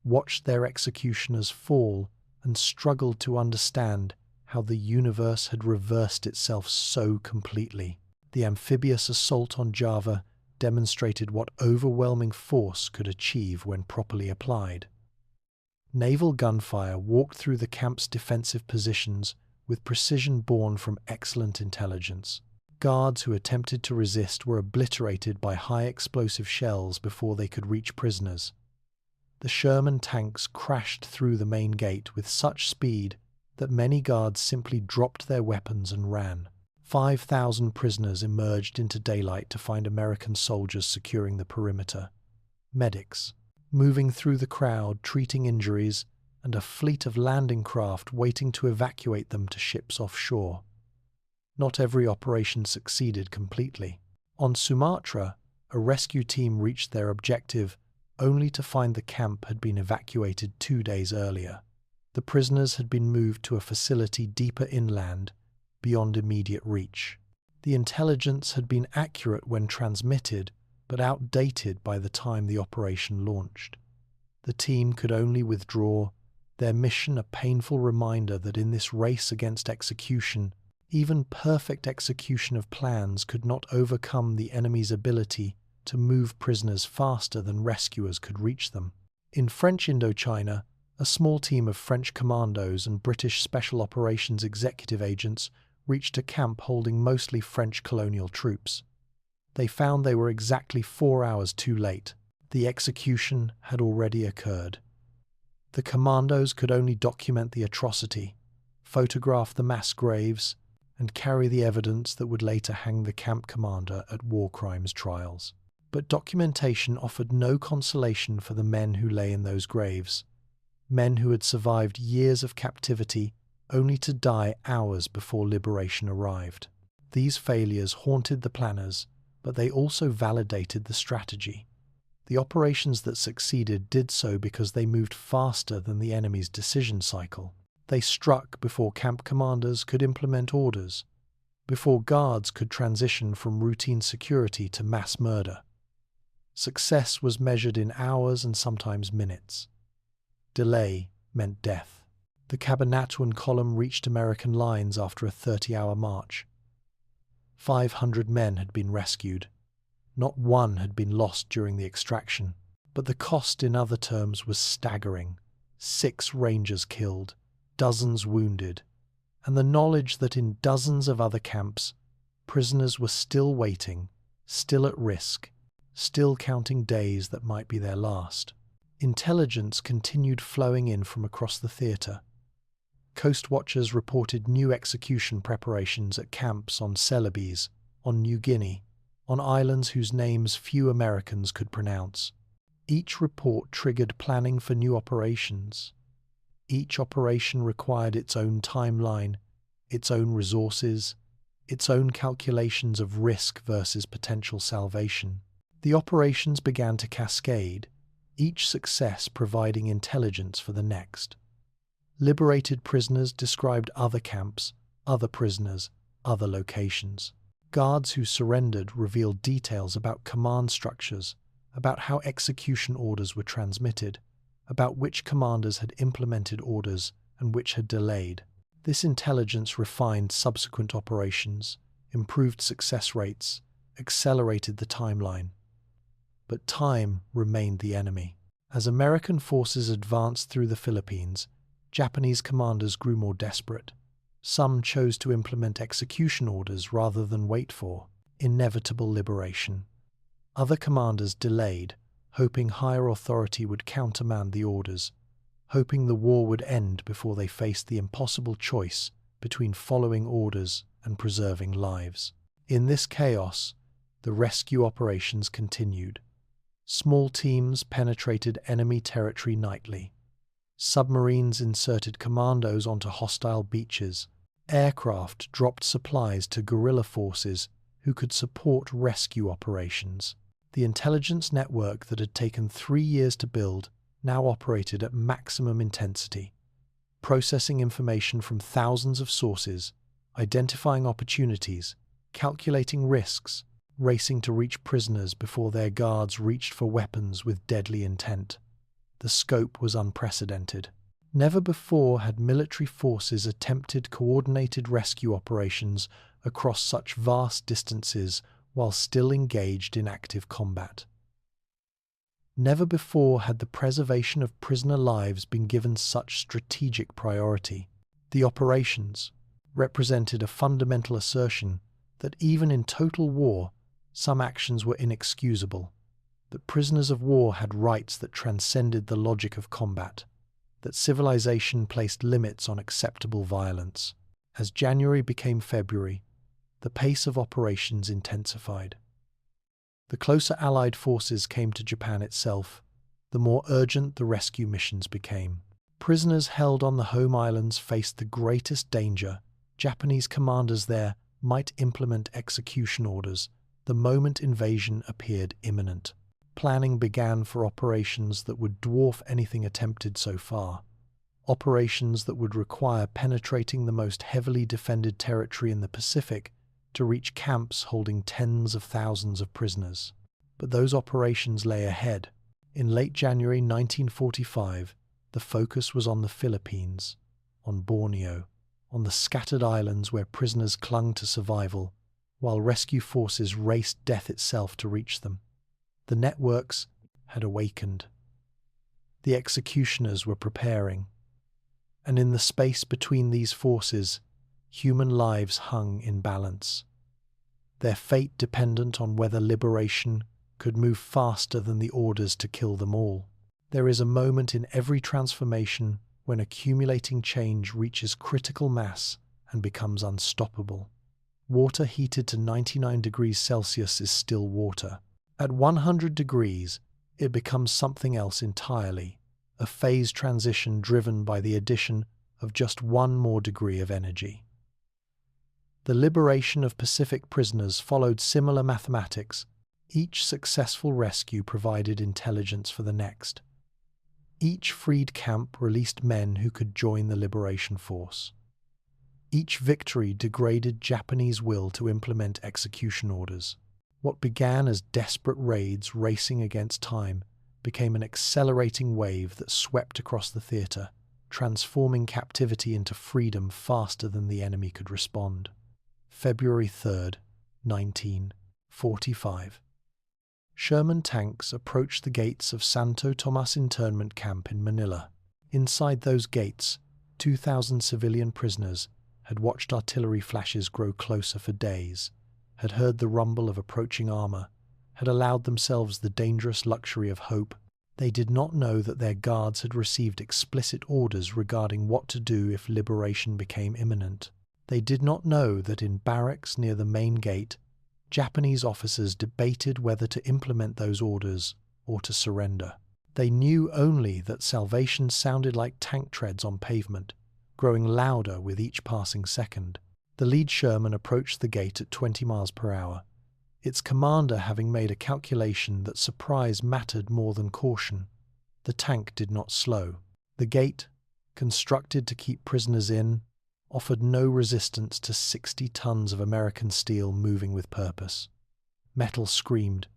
watched their executioners fall and struggled to understand how the universe had reversed itself so completely. The amphibious assault on Java demonstrated what overwhelming force could achieve when properly applied. Naval gunfire walked through the camp's defensive positions with precision born from excellent intelligence. Guards who attempted to resist were obliterated by high explosive shells before they could reach prisoners. The Sherman tanks crashed through the main gate with such speed that many guards simply dropped their weapons and ran. 5,000 prisoners emerged into daylight to find American soldiers securing the perimeter, medics moving through the crowd treating injuries, and a fleet of landing craft waiting to evacuate them to ships offshore. Not every operation succeeded completely. On Sumatra, a rescue team reached their objective only to find the camp had been evacuated 2 days earlier. The prisoners had been moved to a facility deeper inland, beyond immediate reach. The intelligence had been accurate when transmitted, but outdated by the time the operation launched. The team could only withdraw, their mission a painful reminder that in this race against execution, even perfect execution of plans could not overcome the enemy's ability to move prisoners faster than rescuers could reach them. In French Indochina, a small team of French commandos and British Special Operations executive agents reached a camp holding mostly French colonial troops. They found they were exactly 4 hours too late. The execution had already occurred. The commandos could only document the atrocity, photograph the mass graves, and carry the evidence that would later hang the camp commander at war crimes trials. But documentation offered no consolation for the men who lay in those graves, men who had survived years of captivity only to die hours before liberation arrived. These failures haunted the planners, but they also validated the strategy. The operations that succeeded did so because they moved faster than the enemy's decision cycle. They struck before camp commanders could implement orders, before guards could transition from routine security to mass murder. Success was measured in hours and sometimes minutes. Delay meant death. The Cabanatuan column reached American lines after a 30-hour march. 500 men had been rescued. Not one had been lost during the extraction, but the cost in other terms was staggering. 6 rangers killed, dozens wounded, and the knowledge that in dozens of other camps, prisoners were still waiting, still at risk, still counting days that might be their last. Intelligence continued flowing in from across the theatre. Coast watchers reported new execution preparations at camps on Celebes, on New Guinea, on islands whose names few Americans could pronounce. Each report triggered planning for new operations. Each operation required its own timeline, its own resources, its own calculations of risk versus potential salvation. The operations began to cascade, each success providing intelligence for the next. Liberated prisoners described other camps, other prisoners, other locations. Guards who surrendered revealed details about command structures, about how execution orders were transmitted, about which commanders had implemented orders and which had delayed. This intelligence refined subsequent operations, improved success rates, accelerated the timeline. But time remained the enemy. As American forces advanced through the Philippines, Japanese commanders grew more desperate. Some chose to implement execution orders rather than wait for inevitable liberation. Other commanders delayed, hoping higher authority would countermand the orders, hoping the war would end before they faced the impossible choice between following orders and preserving lives. In this chaos, the rescue operations continued. Small teams penetrated enemy territory nightly. Submarines inserted commandos onto hostile beaches. Aircraft dropped supplies to guerrilla forces who could support rescue operations. The intelligence network that had taken 3 years to build now operated at maximum intensity, processing information from thousands of sources, identifying opportunities, calculating risks, racing to reach prisoners before their guards reached for weapons with deadly intent. The scope was unprecedented. Never before had military forces attempted coordinated rescue operations across such vast distances while still engaged in active combat. Never before had the preservation of prisoner lives been given such strategic priority. The operations represented a fundamental assertion that even in total war, some actions were inexcusable, that prisoners of war had rights that transcended the logic of combat, that civilization placed limits on acceptable violence. As January became February, the pace of operations intensified. The closer Allied forces came to Japan itself, the more urgent the rescue missions became. Prisoners held on the home islands faced the greatest danger. Japanese commanders there might implement execution orders the moment invasion appeared imminent. Planning began for operations that would dwarf anything attempted so far. Operations that would require penetrating the most heavily defended territory in the Pacific to reach camps holding tens of thousands of prisoners. But those operations lay ahead. In late January 1945, the focus was on the Philippines, on Borneo, on the scattered islands where prisoners clung to survival, while rescue forces raced death itself to reach them. The networks had awakened. The executioners were preparing. And in the space between these forces, human lives hung in balance, their fate dependent on whether liberation could move faster than the orders to kill them all. There is a moment in every transformation when accumulating change reaches critical mass and becomes unstoppable. Water heated to 99 degrees Celsius is still water. At 100 degrees, it becomes something else entirely, a phase transition driven by the addition of just one more degree of energy. The liberation of Pacific prisoners followed similar mathematics. Each successful rescue provided intelligence for the next. Each freed camp released men who could join the liberation force. Each victory degraded Japanese will to implement execution orders. What began as desperate raids racing against time became an accelerating wave that swept across the theatre, transforming captivity into freedom faster than the enemy could respond. February 3rd, 1945. Sherman tanks approached the gates of Santo Tomas internment camp in Manila. Inside those gates, 2,000 civilian prisoners had watched artillery flashes grow closer for days, had heard the rumble of approaching armor, had allowed themselves the dangerous luxury of hope. They did not know that their guards had received explicit orders regarding what to do if liberation became imminent. They did not know that in barracks near the main gate, Japanese officers debated whether to implement those orders or to surrender. They knew only that salvation sounded like tank treads on pavement, growing louder with each passing second. The lead Sherman approached the gate at 20 miles per hour, its commander having made a calculation that surprise mattered more than caution. The tank did not slow. The gate, constructed to keep prisoners in, offered no resistance to 60 tons of American steel moving with purpose. Metal screamed,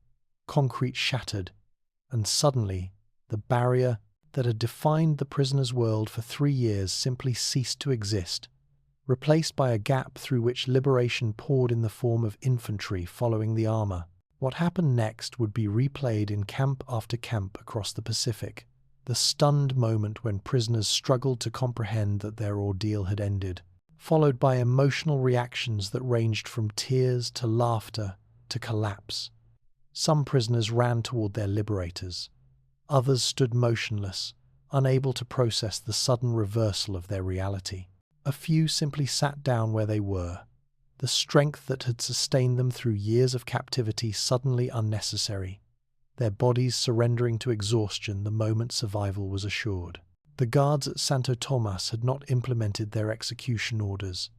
concrete shattered, and suddenly the barrier that had defined the prisoners' world for 3 years simply ceased to exist, replaced by a gap through which liberation poured in the form of infantry following the armor. What happened next would be replayed in camp after camp across the Pacific, the stunned moment when prisoners struggled to comprehend that their ordeal had ended, followed by emotional reactions that ranged from tears to laughter to collapse. Some prisoners ran toward their liberators. Others stood motionless, unable to process the sudden reversal of their reality. A few simply sat down where they were, the strength that had sustained them through years of captivity suddenly unnecessary, their bodies surrendering to exhaustion the moment survival was assured. The guards at Santo Tomas had not implemented their execution orders.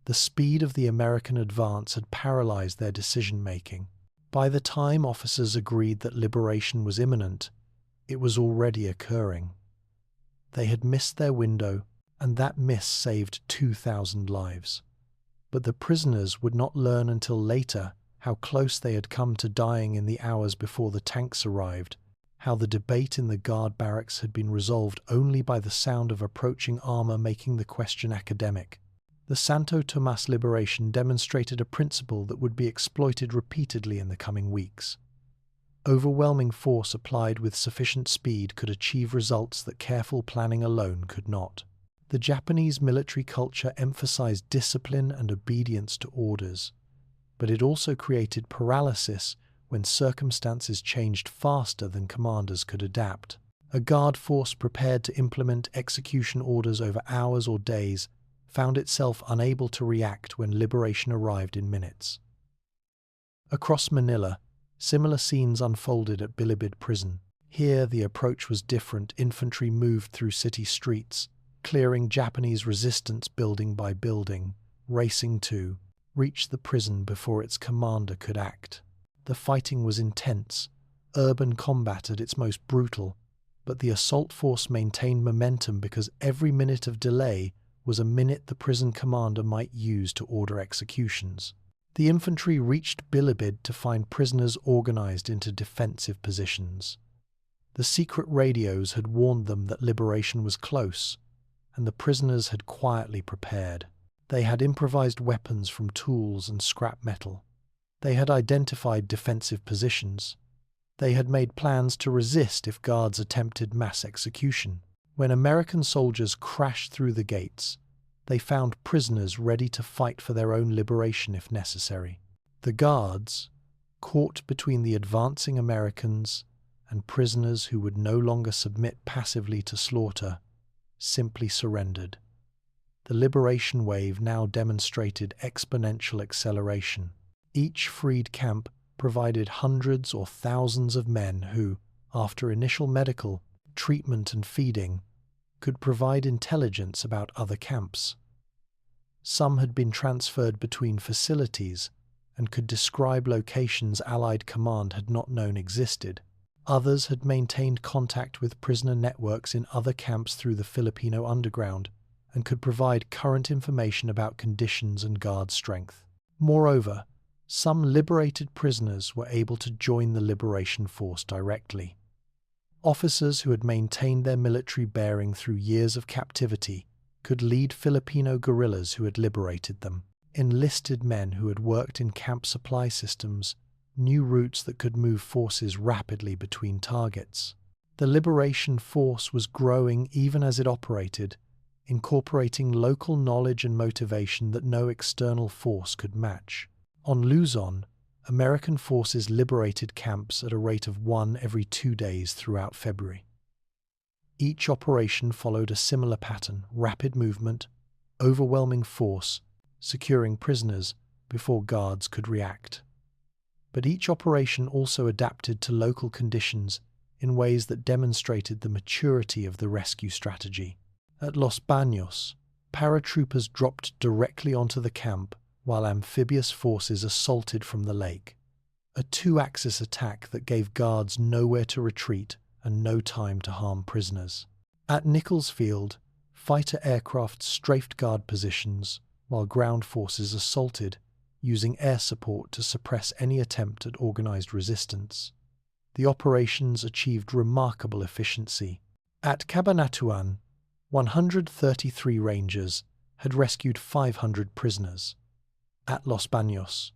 The speed of the American advance had paralyzed their decision-making. By the time officers agreed that liberation was imminent, it was already occurring. They had missed their window, and that miss saved 2,000 lives. But the prisoners would not learn until later how close they had come to dying in the hours before the tanks arrived, how the debate in the guard barracks had been resolved only by the sound of approaching armor making the question academic. The Santo Tomas liberation demonstrated a principle that would be exploited repeatedly in the coming weeks. Overwhelming force applied with sufficient speed could achieve results that careful planning alone could not. The Japanese military culture emphasized discipline and obedience to orders, but it also created paralysis when circumstances changed faster than commanders could adapt. A guard force prepared to implement execution orders over hours or days found itself unable to react when liberation arrived in minutes. Across Manila, similar scenes unfolded at Bilibid prison. Here the approach was different. Infantry moved through city streets, clearing Japanese resistance building by building, racing to reach the prison before its commander could act. The fighting was intense, urban combat at its most brutal, but the assault force maintained momentum because every minute of delay was a minute the prison commander might use to order executions. The infantry reached Bilibid to find prisoners organized into defensive positions. The secret radios had warned them that liberation was close, and the prisoners had quietly prepared. They had improvised weapons from tools and scrap metal. They had identified defensive positions. They had made plans to resist if guards attempted mass execution. When American soldiers crashed through the gates, they found prisoners ready to fight for their own liberation if necessary. The guards, caught between the advancing Americans and prisoners who would no longer submit passively to slaughter, simply surrendered. The liberation wave now demonstrated exponential acceleration. Each freed camp provided hundreds or thousands of men who, after initial medical, treatment and feeding, could provide intelligence about other camps. Some had been transferred between facilities and could describe locations Allied command had not known existed. Others had maintained contact with prisoner networks in other camps through the Filipino underground and could provide current information about conditions and guard strength. Moreover, some liberated prisoners were able to join the liberation force directly. Officers who had maintained their military bearing through years of captivity could lead Filipino guerrillas who had liberated them. Enlisted men who had worked in camp supply systems knew routes that could move forces rapidly between targets. The liberation force was growing even as it operated, incorporating local knowledge and motivation that no external force could match. On Luzon, American forces liberated camps at a rate of 1 every 2 days throughout February. Each operation followed a similar pattern: rapid movement, overwhelming force, securing prisoners before guards could react. But each operation also adapted to local conditions in ways that demonstrated the maturity of the rescue strategy. At Los Baños, paratroopers dropped directly onto the camp while amphibious forces assaulted from the lake, a two-axis attack that gave guards nowhere to retreat and no time to harm prisoners. At Nichols Field, fighter aircraft strafed guard positions while ground forces assaulted, using air support to suppress any attempt at organized resistance. The operations achieved remarkable efficiency. At Cabanatuan, 133 Rangers had rescued 500 prisoners. At Los Baños,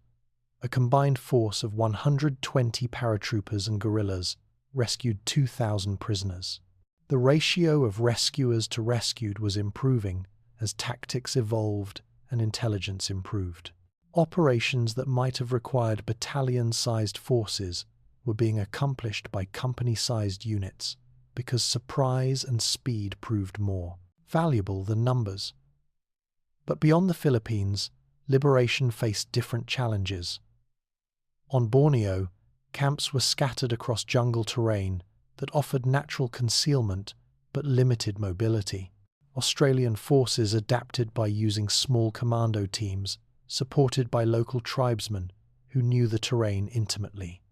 a combined force of 120 paratroopers and guerrillas rescued 2,000 prisoners. The ratio of rescuers to rescued was improving as tactics evolved and intelligence improved. Operations that might have required battalion-sized forces were being accomplished by company-sized units because surprise and speed proved more valuable than numbers. But beyond the Philippines, liberation faced different challenges. On Borneo, camps were scattered across jungle terrain that offered natural concealment but limited mobility. Australian forces adapted by using small commando teams supported by local tribesmen who knew the terrain intimately.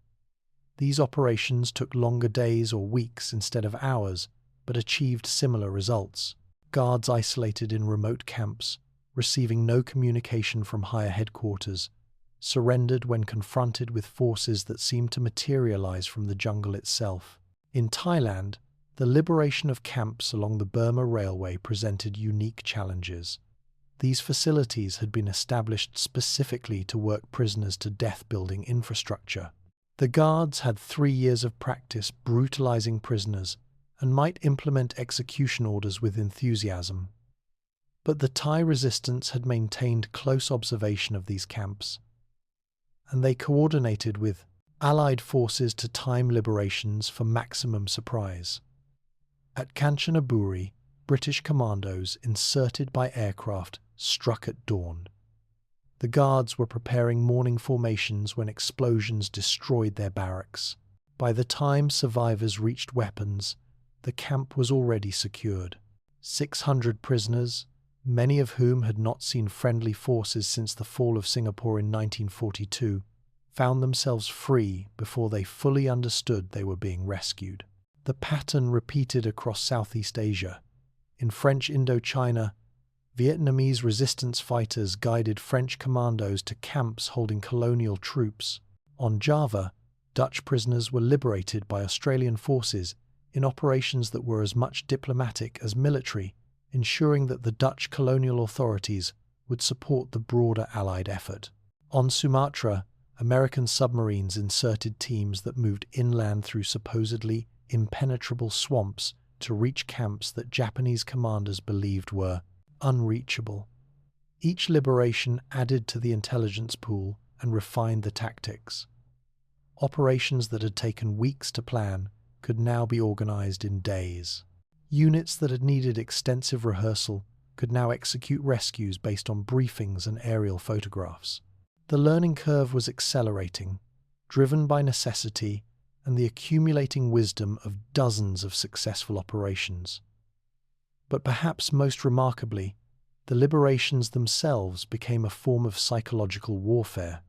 These operations took longer days or weeks instead of hours, but achieved similar results. Guards isolated in remote camps, receiving no communication from higher headquarters, surrendered when confronted with forces that seemed to materialize from the jungle itself. In Thailand, the liberation of camps along the Burma Railway presented unique challenges. These facilities had been established specifically to work prisoners to death building infrastructure. The guards had 3 years of practice brutalizing prisoners and might implement execution orders with enthusiasm. But the Thai resistance had maintained close observation of these camps, and they coordinated with Allied forces to time liberations for maximum surprise. At Kanchanaburi, British commandos inserted by aircraft struck at dawn. The guards were preparing morning formations when explosions destroyed their barracks. By the time survivors reached weapons, the camp was already secured. 600 prisoners, many of whom had not seen friendly forces since the fall of Singapore in 1942, found themselves free before they fully understood they were being rescued. The pattern repeated across Southeast Asia. In French Indochina, Vietnamese resistance fighters guided French commandos to camps holding colonial troops. On Java, Dutch prisoners were liberated by Australian forces in operations that were as much diplomatic as military, ensuring that the Dutch colonial authorities would support the broader Allied effort. On Sumatra, American submarines inserted teams that moved inland through supposedly impenetrable swamps to reach camps that Japanese commanders believed were unreachable. Each liberation added to the intelligence pool and refined the tactics. Operations that had taken weeks to plan could now be organized in days. Units that had needed extensive rehearsal could now execute rescues based on briefings and aerial photographs. The learning curve was accelerating, driven by necessity and the accumulating wisdom of dozens of successful operations. But perhaps most remarkably, the liberations themselves became a form of psychological warfare.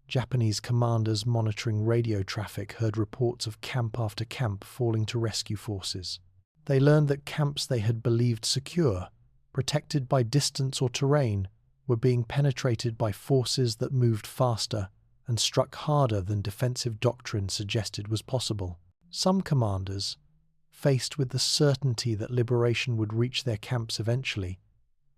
Japanese commanders monitoring radio traffic heard reports of camp after camp falling to rescue forces. They learned that camps they had believed secure, protected by distance or terrain, were being penetrated by forces that moved faster and struck harder than defensive doctrine suggested was possible. Some commanders, faced with the certainty that liberation would reach their camps eventually,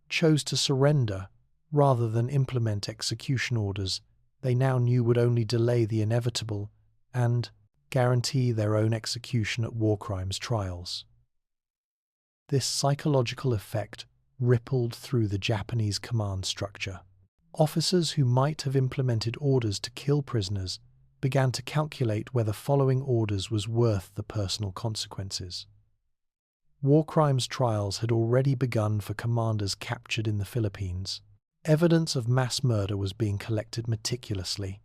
chose to surrender rather than implement execution orders they now knew would only delay the inevitable and guarantee their own execution at war crimes trials. This psychological effect rippled through the Japanese command structure. Officers who might have implemented orders to kill prisoners began to calculate whether following orders was worth the personal consequences. War crimes trials had already begun for commanders captured in the Philippines. Evidence of mass murder was being collected meticulously.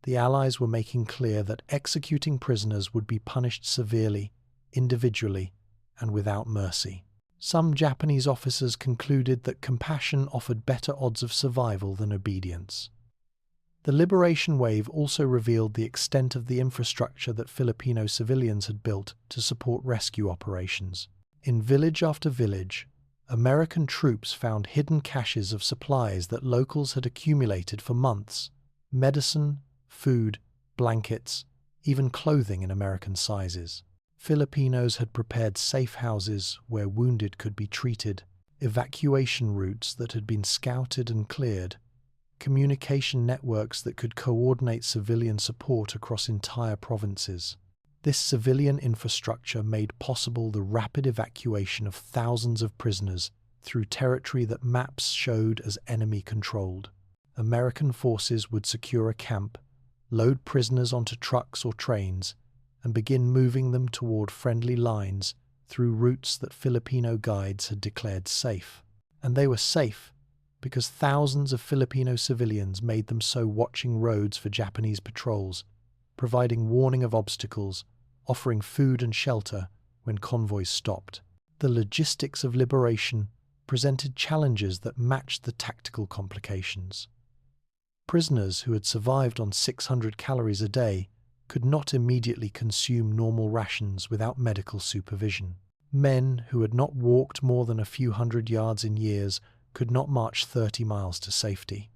The Allies were making clear that executing prisoners would be punished severely, individually, and without mercy. Some Japanese officers concluded that compassion offered better odds of survival than obedience. The liberation wave also revealed the extent of the infrastructure that Filipino civilians had built to support rescue operations. In village after village, American troops found hidden caches of supplies that locals had accumulated for months: medicine, food, blankets, even clothing in American sizes. Filipinos had prepared safe houses where wounded could be treated, evacuation routes that had been scouted and cleared, communication networks that could coordinate civilian support across entire provinces. This civilian infrastructure made possible the rapid evacuation of thousands of prisoners through territory that maps showed as enemy-controlled. American forces would secure a camp, load prisoners onto trucks or trains, and begin moving them toward friendly lines through routes that Filipino guides had declared safe. And they were safe because thousands of Filipino civilians made them so, watching roads for Japanese patrols, providing warning of obstacles, offering food and shelter when convoys stopped. The logistics of liberation presented challenges that matched the tactical complications. Prisoners who had survived on 600 calories a day could not immediately consume normal rations without medical supervision. Men who had not walked more than a few hundred yards in years could not march 30 miles to safety.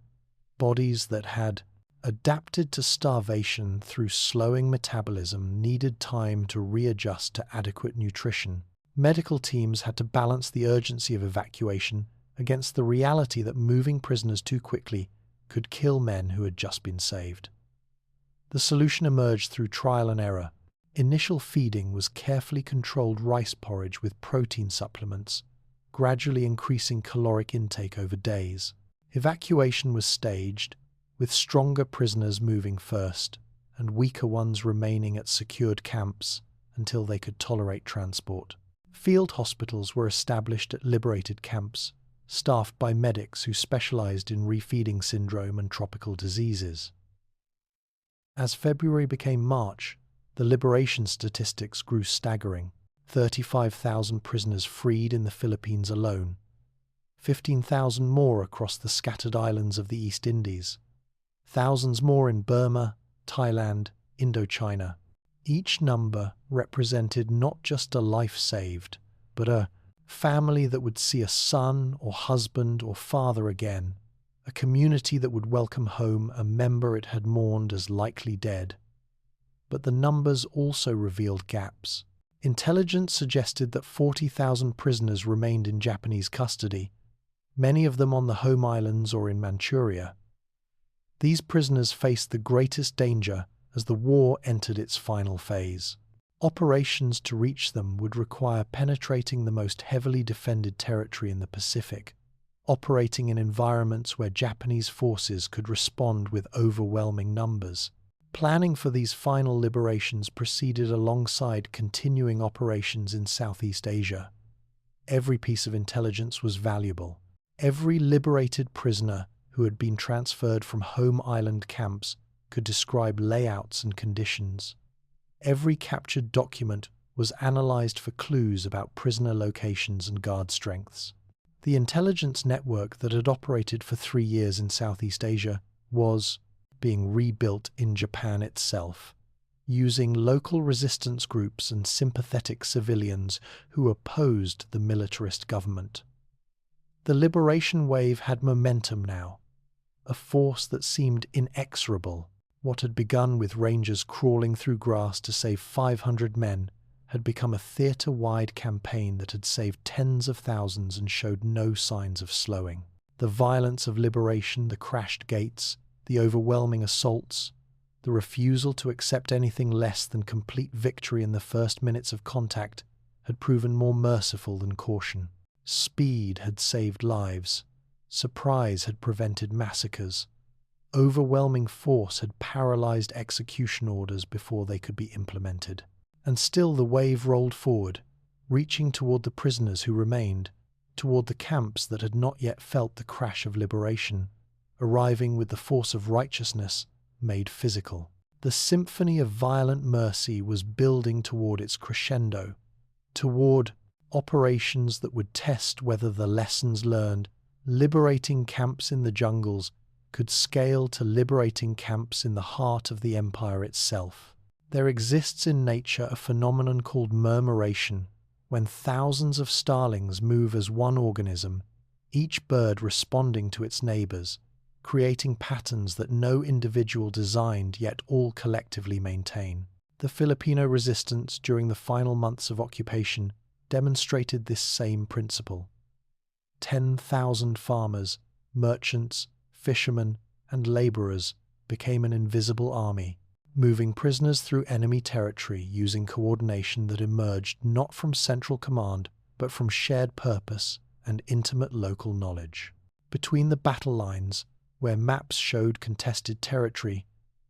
Bodies that had adapted to starvation through slowing metabolism needed time to readjust to adequate nutrition. Medical teams had to balance the urgency of evacuation against the reality that moving prisoners too quickly could kill men who had just been saved. The solution emerged through trial and error. Initial feeding was carefully controlled rice porridge with protein supplements, gradually increasing caloric intake over days. Evacuation was staged, with stronger prisoners moving first and weaker ones remaining at secured camps until they could tolerate transport. Field hospitals were established at liberated camps, staffed by medics who specialized in refeeding syndrome and tropical diseases. As February became March, the liberation statistics grew staggering. 35,000 prisoners freed in the Philippines alone, 15,000 more across the scattered islands of the East Indies, thousands more in Burma, Thailand, Indochina. Each number represented not just a life saved, but a family that would see a son or husband or father again, a community that would welcome home a member it had mourned as likely dead. But the numbers also revealed gaps. Intelligence suggested that 40,000 prisoners remained in Japanese custody, many of them on the home islands or in Manchuria. These prisoners faced the greatest danger as the war entered its final phase. Operations to reach them would require penetrating the most heavily defended territory in the Pacific, operating in environments where Japanese forces could respond with overwhelming numbers. Planning for these final liberations proceeded alongside continuing operations in Southeast Asia. Every piece of intelligence was valuable. Every liberated prisoner who had been transferred from home island camps could describe layouts and conditions. Every captured document was analyzed for clues about prisoner locations and guard strengths. The intelligence network that had operated for 3 years in Southeast Asia was being rebuilt in Japan itself, using local resistance groups and sympathetic civilians who opposed the militarist government. The liberation wave had momentum now, a force that seemed inexorable. What had begun with rangers crawling through grass to save 500 men had become a theatre-wide campaign that had saved tens of thousands and showed no signs of slowing. The violence of liberation, the crashed gates, the overwhelming assaults, the refusal to accept anything less than complete victory in the first minutes of contact had proven more merciful than caution. Speed had saved lives. Surprise had prevented massacres. overwhelming force had paralyzed execution orders before they could be implemented. And still the wave rolled forward, reaching toward the prisoners who remained, toward the camps that had not yet felt the crash of liberation, arriving with the force of righteousness made physical. The symphony of violent mercy was building toward its crescendo, toward operations that would test whether the lessons learned, liberating camps in the jungles, could scale to liberating camps in the heart of the empire itself. There exists in nature a phenomenon called murmuration, when thousands of starlings move as one organism, each bird responding to its neighbors, creating patterns that no individual designed yet all collectively maintain. The Filipino resistance during the final months of occupation demonstrated this same principle. 10,000 farmers, merchants, fishermen, and laborers became an invisible army, moving prisoners through enemy territory using coordination that emerged not from central command, but from shared purpose and intimate local knowledge. Between the battle lines, where maps showed contested territory,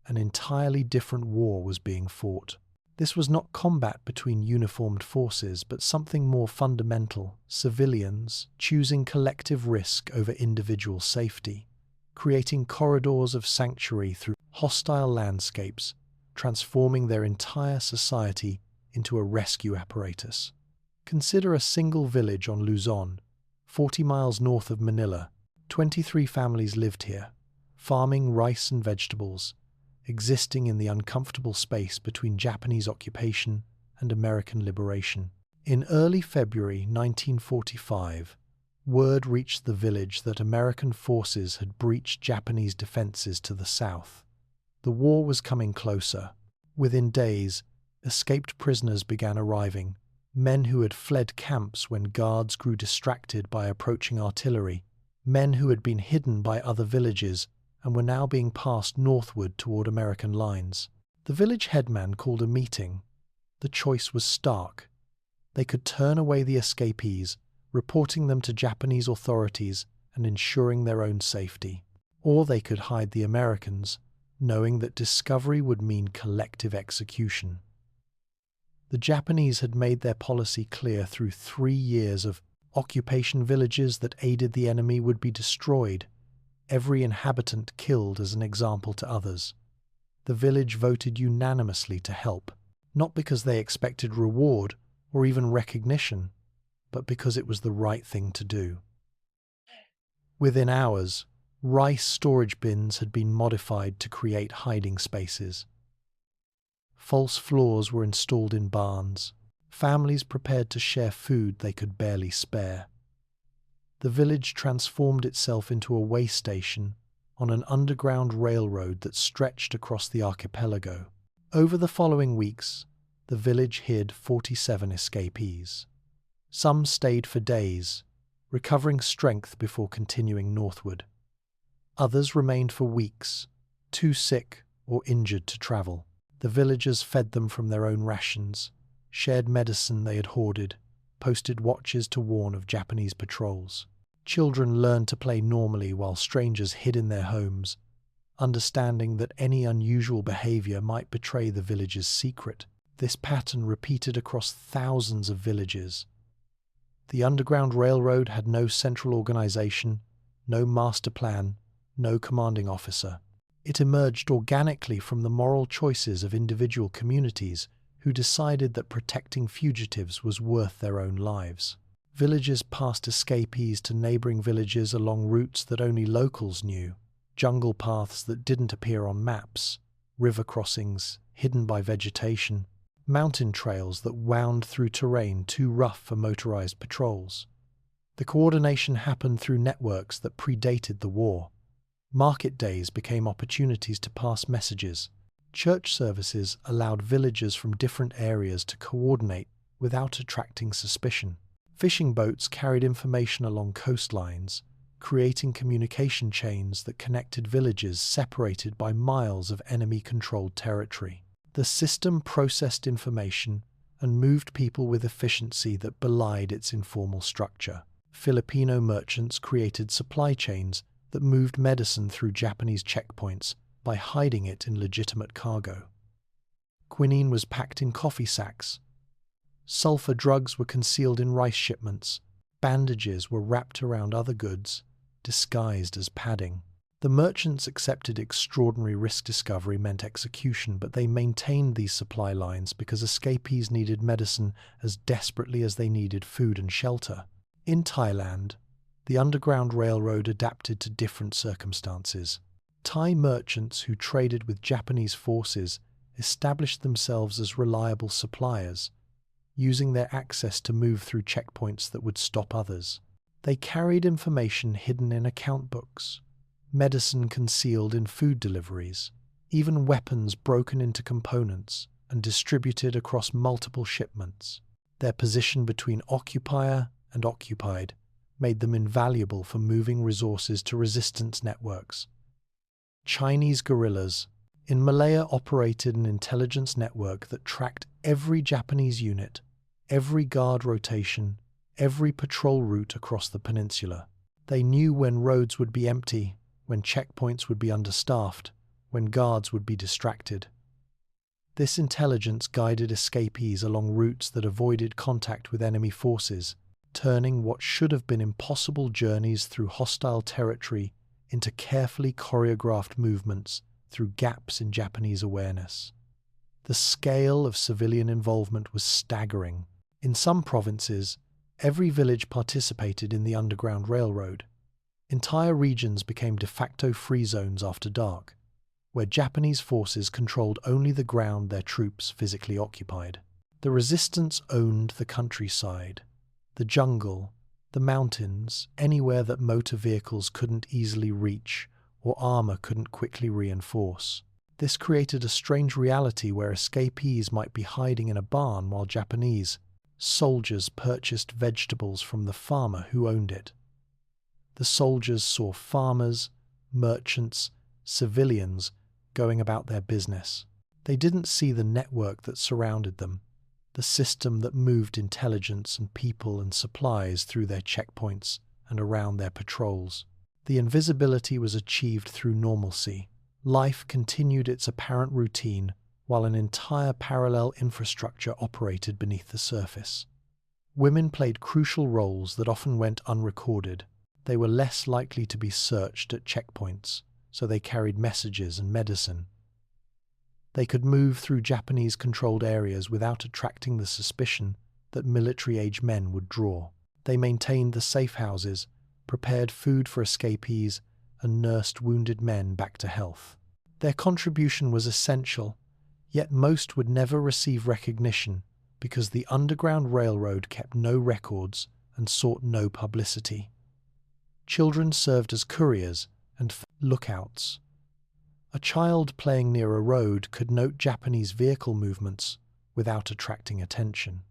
an entirely different war was being fought. This was not combat between uniformed forces, but something more fundamental: civilians choosing collective risk over individual safety, creating corridors of sanctuary through hostile landscapes, transforming their entire society into a rescue apparatus. Consider a single village on Luzon, 40 miles north of Manila. 23 families lived here, farming rice and vegetables, existing in the uncomfortable space between Japanese occupation and American liberation. In early February 1945, word reached the village that American forces had breached Japanese defenses to the south. The war was coming closer. Within days, escaped prisoners began arriving, men who had fled camps when guards grew distracted by approaching artillery, men who had been hidden by other villages and were now being passed northward toward American lines. The village headman called a meeting. The choice was stark. They could turn away the escapees, reporting them to Japanese authorities and ensuring their own safety. Or they could hide the Americans, knowing that discovery would mean collective execution. The Japanese had made their policy clear through 3 years of occupation. Villages that aided the enemy would be destroyed, every inhabitant killed as an example to others. The village voted unanimously to help, not because they expected reward or even recognition, but because it was the right thing to do. Within hours, rice storage bins had been modified to create hiding spaces. False floors were installed in barns. Families prepared to share food they could barely spare. The village transformed itself into a way station on an underground railroad that stretched across the archipelago. Over the following weeks, the village hid 47 escapees. Some stayed for days, recovering strength before continuing northward. Others remained for weeks, too sick or injured to travel. The villagers fed them from their own rations, shared medicine they had hoarded, posted watches to warn of Japanese patrols. Children learned to play normally while strangers hid in their homes, understanding that any unusual behavior might betray the village's secret. This pattern repeated across thousands of villages. The Underground Railroad had no central organization, no master plan, no commanding officer. It emerged organically from the moral choices of individual communities who decided that protecting fugitives was worth their own lives. Villages passed escapees to neighboring villages along routes that only locals knew, jungle paths that didn't appear on maps, river crossings hidden by vegetation, mountain trails that wound through terrain too rough for motorized patrols. The coordination happened through networks that predated the war. Market days became opportunities to pass messages. Church services allowed villagers from different areas to coordinate without attracting suspicion. Fishing boats carried information along coastlines, creating communication chains that connected villages separated by miles of enemy-controlled territory. The system processed information and moved people with efficiency that belied its informal structure. Filipino merchants created supply chains that moved medicine through Japanese checkpoints by hiding it in legitimate cargo. Quinine was packed in coffee sacks. Sulfur drugs were concealed in rice shipments. Bandages were wrapped around other goods, disguised as padding. The merchants accepted extraordinary risk discovery meant execution, but they maintained these supply lines because escapees needed medicine as desperately as they needed food and shelter. In Thailand, the Underground Railroad adapted to different circumstances. Thai merchants who traded with Japanese forces established themselves as reliable suppliers, using their access to move through checkpoints that would stop others. They carried information hidden in account books, medicine concealed in food deliveries, even weapons broken into components and distributed across multiple shipments. Their position between occupier and occupied made them invaluable for moving resources to resistance networks. Chinese guerrillas in Malaya operated an intelligence network that tracked every Japanese unit, every guard rotation, every patrol route across the peninsula. They knew when roads would be empty, when checkpoints would be understaffed, when guards would be distracted. This intelligence guided escapees along routes that avoided contact with enemy forces, turning what should have been impossible journeys through hostile territory into carefully choreographed movements through gaps in Japanese awareness. The scale of civilian involvement was staggering. In some provinces, every village participated in the Underground Railroad. Entire regions became de facto free zones after dark, where Japanese forces controlled only the ground their troops physically occupied. The resistance owned the countryside, the jungle, the mountains, anywhere that motor vehicles couldn't easily reach or armor couldn't quickly reinforce. This created a strange reality where escapees might be hiding in a barn while Japanese soldiers purchased vegetables from the farmer who owned it. The soldiers saw farmers, merchants, civilians going about their business. They didn't see the network that surrounded them, the system that moved intelligence and people and supplies through their checkpoints and around their patrols. The invisibility was achieved through normalcy. Life continued its apparent routine while an entire parallel infrastructure operated beneath the surface. Women played crucial roles that often went unrecorded. They were less likely to be searched at checkpoints, so they carried messages and medicine. They could move through Japanese-controlled areas without attracting the suspicion that military-age men would draw. They maintained the safe houses, prepared food for escapees, and nursed wounded men back to health. Their contribution was essential, yet most would never receive recognition because the Underground Railroad kept no records and sought no publicity. Children served as couriers and lookouts. A child playing near a road could note Japanese vehicle movements without attracting attention.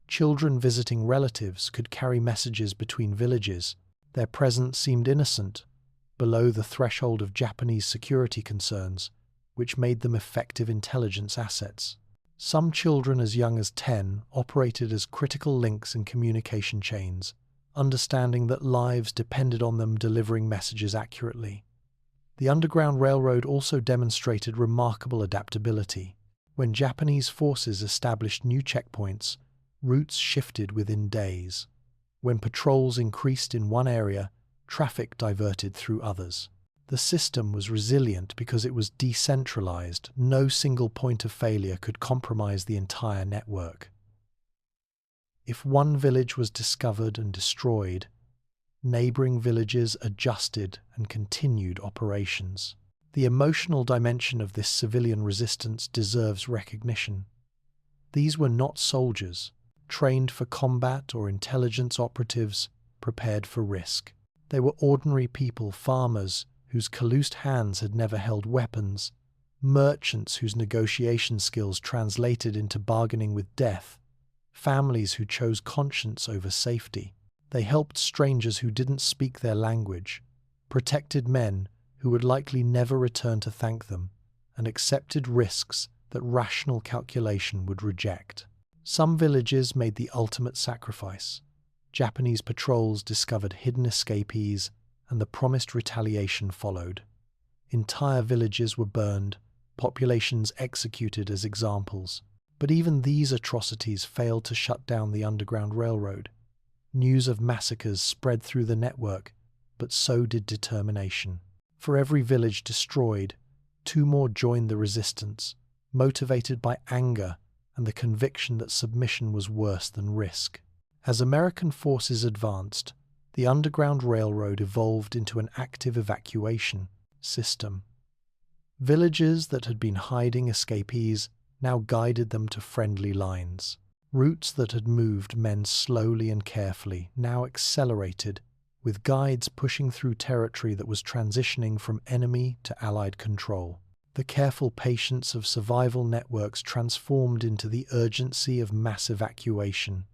Children visiting relatives could carry messages between villages. Their presence seemed innocent, below the threshold of Japanese security concerns, which made them effective intelligence assets. Some children as young as 10 operated as critical links in communication chains, understanding that lives depended on them delivering messages accurately. The Underground Railroad also demonstrated remarkable adaptability. When Japanese forces established new checkpoints, routes shifted within days. When patrols increased in one area, traffic diverted through others. The system was resilient because it was decentralized. No single point of failure could compromise the entire network. If one village was discovered and destroyed, neighboring villages adjusted and continued operations. The emotional dimension of this civilian resistance deserves recognition. These were not soldiers, trained for combat or intelligence operatives prepared for risk. They were ordinary people, farmers whose calloused hands had never held weapons, merchants whose negotiation skills translated into bargaining with death, families who chose conscience over safety. They helped strangers who didn't speak their language, protected men who would likely never return to thank them, and accepted risks that rational calculation would reject. Some villages made the ultimate sacrifice. Japanese patrols discovered hidden escapees and the promised retaliation followed. Entire villages were burned, populations executed as examples. But even these atrocities failed to shut down the Underground Railroad. News of massacres spread through the network, but so did determination. For every village destroyed, 2 more joined the resistance, motivated by anger and the conviction that submission was worse than risk. As American forces advanced, the Underground Railroad evolved into an active evacuation system. Villages that had been hiding escapees now guided them to friendly lines. Routes that had moved men slowly and carefully now accelerated, with guides pushing through territory that was transitioning from enemy to Allied control. The careful patience of survival networks transformed into the urgency of mass evacuation.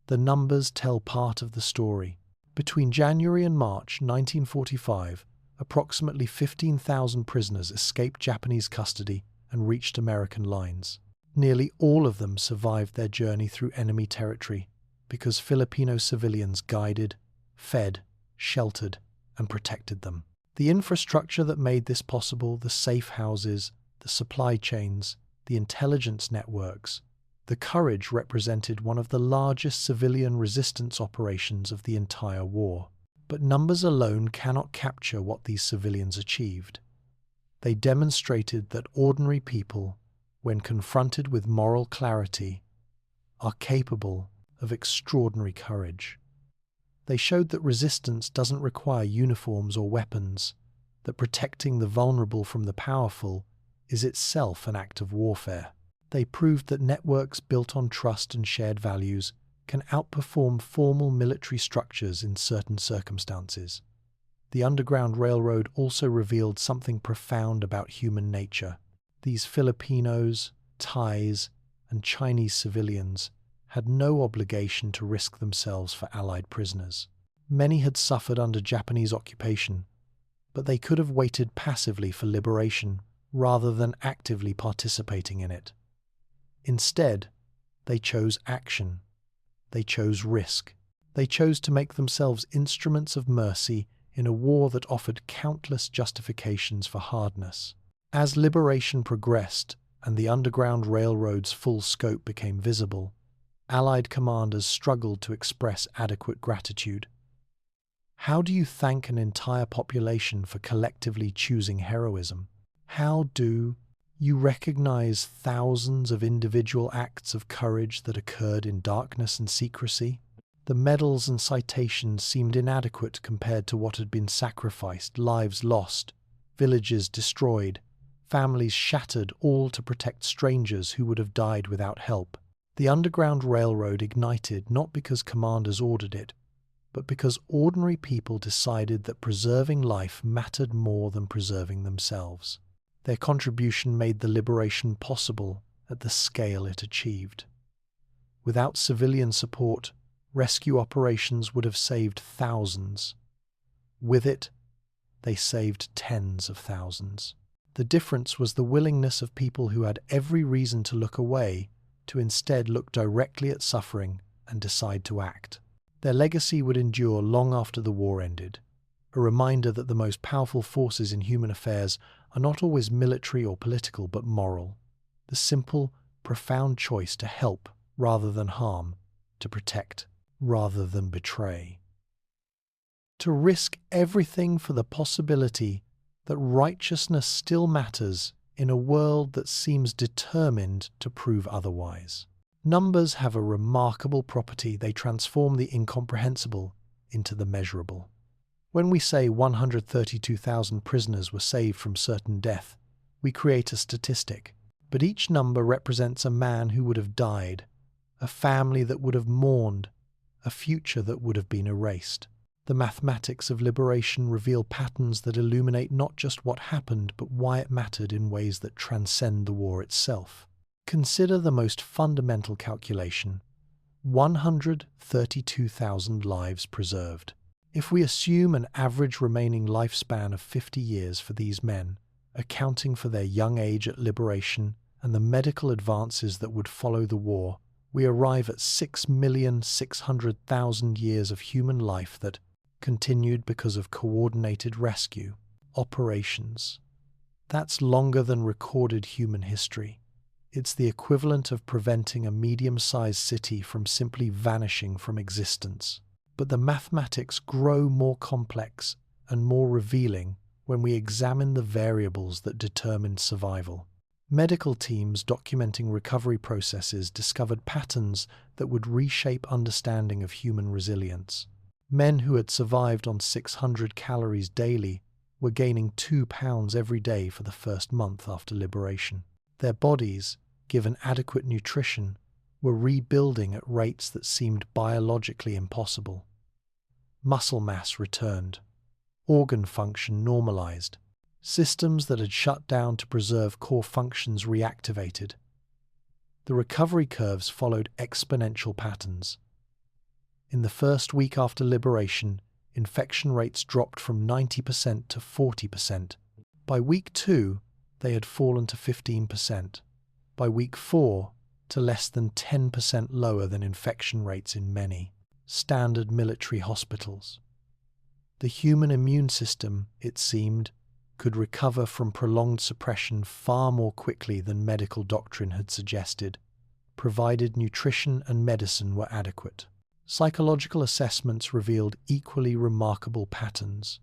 The numbers tell part of the story. Between January and March 1945, approximately 15,000 prisoners escaped Japanese custody and reached American lines. Nearly all of them survived their journey through enemy territory because Filipino civilians guided, fed, sheltered, and protected them. The infrastructure that made this possible, the safe houses, the supply chains, the intelligence networks, the courage represented one of the largest civilian resistance operations of the entire war. But numbers alone cannot capture what these civilians achieved. They demonstrated that ordinary people, when confronted with moral clarity, are capable of extraordinary courage. They showed that resistance doesn't require uniforms or weapons, that protecting the vulnerable from the powerful is itself an act of warfare. They proved that networks built on trust and shared values can outperform formal military structures in certain circumstances. The Underground Railroad also revealed something profound about human nature. These Filipinos, Thais, and Chinese civilians had no obligation to risk themselves for Allied prisoners. Many had suffered under Japanese occupation, but they could have waited passively for liberation rather than actively participating in it. Instead, they chose action. They chose risk. They chose to make themselves instruments of mercy in a war that offered countless justifications for hardness. As liberation progressed and the Underground Railroad's full scope became visible, Allied commanders struggled to express adequate gratitude. How do you thank an entire population for collectively choosing heroism? How do you recognize thousands of individual acts of courage that occurred in darkness and secrecy? The medals and citations seemed inadequate compared to what had been sacrificed, lives lost, villages destroyed, families shattered, all to protect strangers who would have died without help. The Underground Railroad ignited not because commanders ordered it, but because ordinary people decided that preserving life mattered more than preserving themselves. Their contribution made the liberation possible at the scale it achieved. Without civilian support, rescue operations would have saved thousands. With it, they saved tens of thousands. The difference was the willingness of people who had every reason to look away to instead look directly at suffering and decide to act. Their legacy would endure long after the war ended, a reminder that the most powerful forces in human affairs are not always military or political but moral. The simple, profound choice to help rather than harm, to protect rather than betray. To risk everything for the possibility that righteousness still matters in a world that seems determined to prove otherwise. Numbers have a remarkable property. They transform the incomprehensible into the measurable. When we say 132,000 prisoners were saved from certain death, we create a statistic. But each number represents a man who would have died, a family that would have mourned, a future that would have been erased. The mathematics of liberation reveal patterns that illuminate not just what happened, but why it mattered in ways that transcend the war itself. Consider the most fundamental calculation: 132,000 lives preserved. If we assume an average remaining lifespan of 50 years for these men, accounting for their young age at liberation and the medical advances that would follow the war, we arrive at 6,600,000 years of human life that, continued because of coordinated rescue operations. That's longer than recorded human history. It's the equivalent of preventing a medium-sized city from simply vanishing from existence. But the mathematics grow more complex and more revealing when we examine the variables that determine survival. Medical teams documenting recovery processes discovered patterns that would reshape understanding of human resilience. Men who had survived on 600 calories daily were gaining 2 pounds every day for the first month after liberation. Their bodies, given adequate nutrition, were rebuilding at rates that seemed biologically impossible. Muscle mass returned. Organ function normalized. Systems that had shut down to preserve core functions reactivated. The recovery curves followed exponential patterns. In the first week after liberation, infection rates dropped from 90% to 40%. By week 2, they had fallen to 15%. By week 4, to less than 10% lower than infection rates in many standard military hospitals. The human immune system, it seemed, could recover from prolonged suppression far more quickly than medical doctrine had suggested, provided nutrition and medicine were adequate. Psychological assessments revealed equally remarkable patterns.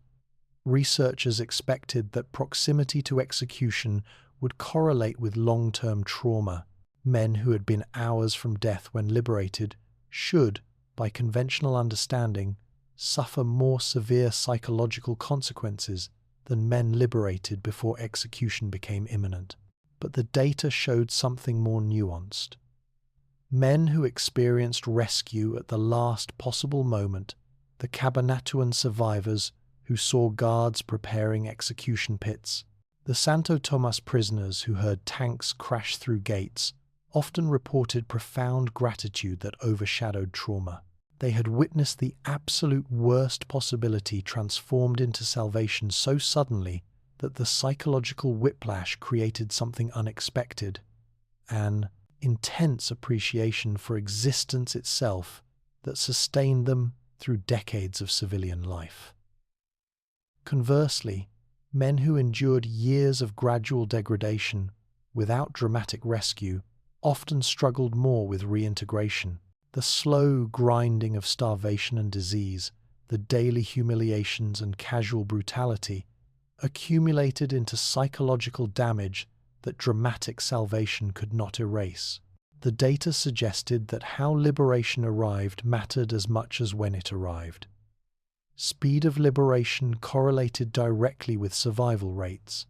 Researchers expected that proximity to execution would correlate with long-term trauma. Men who had been hours from death when liberated should, by conventional understanding, suffer more severe psychological consequences than men liberated before execution became imminent. But the data showed something more nuanced. Men who experienced rescue at the last possible moment, the Cabanatuan survivors who saw guards preparing execution pits, the Santo Tomas prisoners who heard tanks crash through gates, often reported profound gratitude that overshadowed trauma. They had witnessed the absolute worst possibility transformed into salvation so suddenly that the psychological whiplash created something unexpected, an intense appreciation for existence itself that sustained them through decades of civilian life. Conversely, men who endured years of gradual degradation without dramatic rescue often struggled more with reintegration. The slow grinding of starvation and disease, the daily humiliations and casual brutality, accumulated into psychological damage that dramatic salvation could not erase. The data suggested that how liberation arrived mattered as much as when it arrived. Speed of liberation correlated directly with survival rates,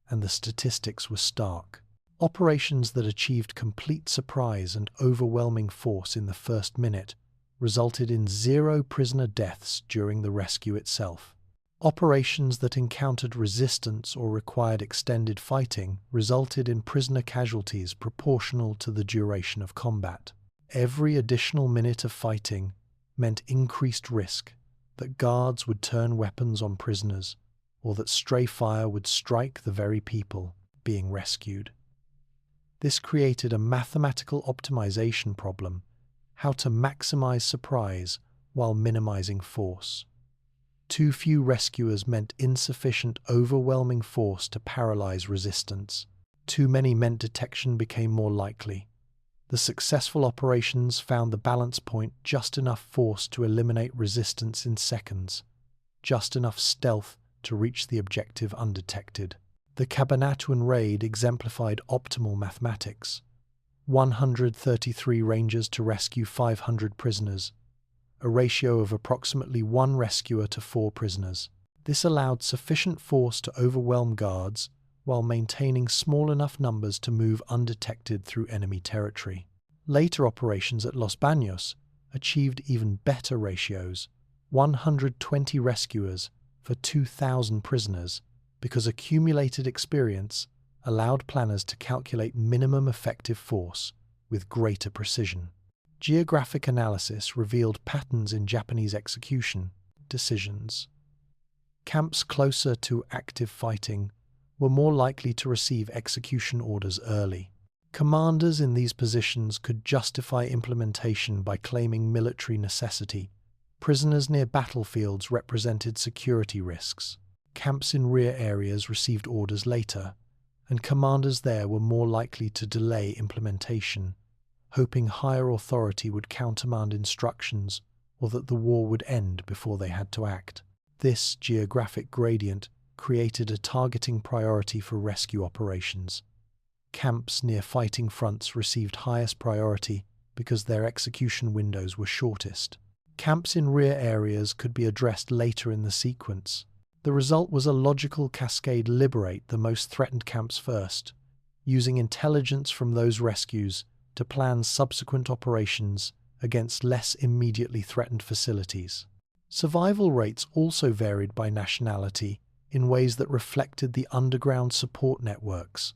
and the statistics were stark. Operations that achieved complete surprise and overwhelming force in the first minute resulted in 0 prisoner deaths during the rescue itself. Operations that encountered resistance or required extended fighting resulted in prisoner casualties proportional to the duration of combat. Every additional minute of fighting meant increased risk that guards would turn weapons on prisoners, or that stray fire would strike the very people being rescued. This created a mathematical optimization problem, how to maximize surprise while minimizing force. Too few rescuers meant insufficient, overwhelming force to paralyze resistance. Too many meant detection became more likely. The successful operations found the balance point, just enough force to eliminate resistance in seconds, just enough stealth to reach the objective undetected. The Cabanatuan raid exemplified optimal mathematics. 133 rangers to rescue 500 prisoners, a ratio of approximately 1 rescuer to 4 prisoners. This allowed sufficient force to overwhelm guards while maintaining small enough numbers to move undetected through enemy territory. Later operations at Los Baños achieved even better ratios, 120 rescuers for 2,000 prisoners, because accumulated experience allowed planners to calculate minimum effective force with greater precision. Geographic analysis revealed patterns in Japanese execution decisions. Camps closer to active fighting were more likely to receive execution orders early. Commanders in these positions could justify implementation by claiming military necessity, Prisoners near battlefields represented security risks. Camps in rear areas received orders later, and commanders there were more likely to delay implementation, hoping higher authority would countermand instructions or that the war would end before they had to act. This geographic gradient created a targeting priority for rescue operations. Camps near fighting fronts received highest priority because their execution windows were shortest. Camps in rear areas could be addressed later in the sequence. The result was a logical cascade: liberate the most threatened camps first, using intelligence from those rescues to plan subsequent operations against less immediately threatened facilities. Survival rates also varied by nationality in ways that reflected the underground support networks.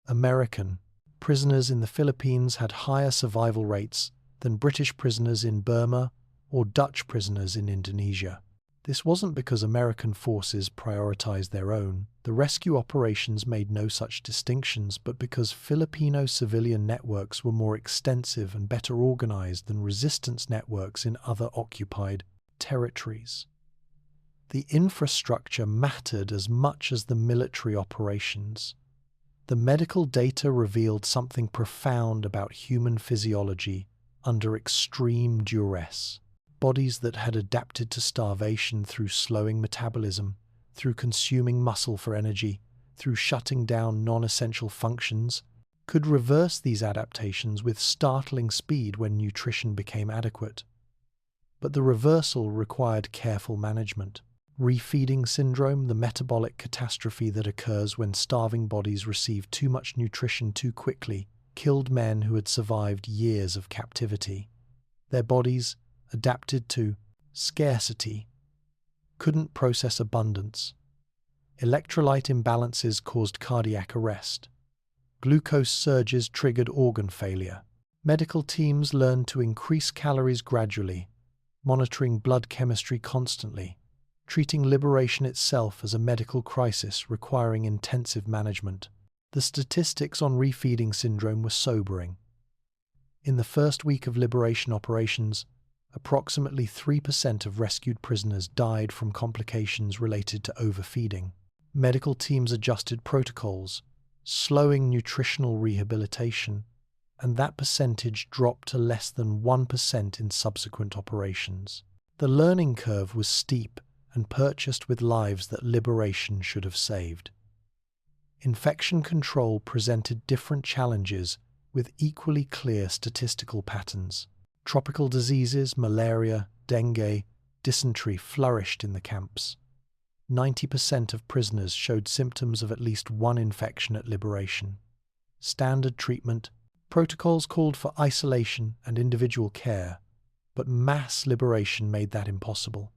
American prisoners in the Philippines had higher survival rates than British prisoners in Burma or Dutch prisoners in Indonesia. This wasn't because American forces prioritized their own. The rescue operations made no such distinctions, but because Filipino civilian networks were more extensive and better organized than resistance networks in other occupied territories. The infrastructure mattered as much as the military operations. The medical data revealed something profound about human physiology under extreme duress. Bodies that had adapted to starvation through slowing metabolism, through consuming muscle for energy, through shutting down non-essential functions, could reverse these adaptations with startling speed when nutrition became adequate. But the reversal required careful management. Refeeding syndrome, the metabolic catastrophe that occurs when starving bodies receive too much nutrition too quickly, killed men who had survived years of captivity. Their bodies, adapted to scarcity, couldn't process abundance. Electrolyte imbalances caused cardiac arrest. Glucose surges triggered organ failure. Medical teams learned to increase calories gradually, monitoring blood chemistry constantly, treating liberation itself as a medical crisis requiring intensive management. The statistics on refeeding syndrome were sobering. In the first week of liberation operations, approximately 3% of rescued prisoners died from complications related to overfeeding. Medical teams adjusted protocols, slowing nutritional rehabilitation, and that percentage dropped to less than 1% in subsequent operations. The learning curve was steep and purchased with lives that liberation should have saved. Infection control presented different challenges with equally clear statistical patterns. Tropical diseases, malaria, dengue, dysentery flourished in the camps. 90% of prisoners showed symptoms of at least one infection at liberation. Standard treatment protocols called for isolation and individual care, but mass liberation made that impossible.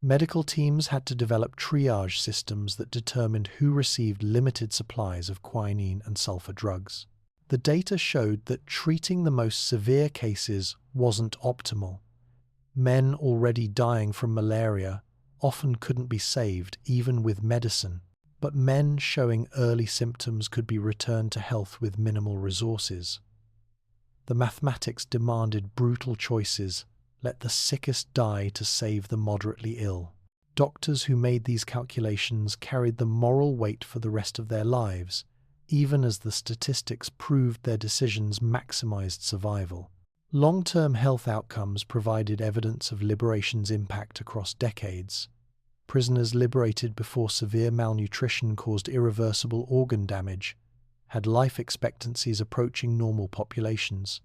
Medical teams had to develop triage systems that determined who received limited supplies of quinine and sulfur drugs. The data showed that treating the most severe cases wasn't optimal. Men already dying from malaria often couldn't be saved, even with medicine. But men showing early symptoms could be returned to health with minimal resources. The mathematics demanded brutal choices: let the sickest die to save the moderately ill. Doctors who made these calculations carried the moral weight for the rest of their lives, even as the statistics proved their decisions maximized survival. Long-term health outcomes provided evidence of liberation's impact across decades. Prisoners liberated before severe malnutrition caused irreversible organ damage had life expectancies approaching normal populations.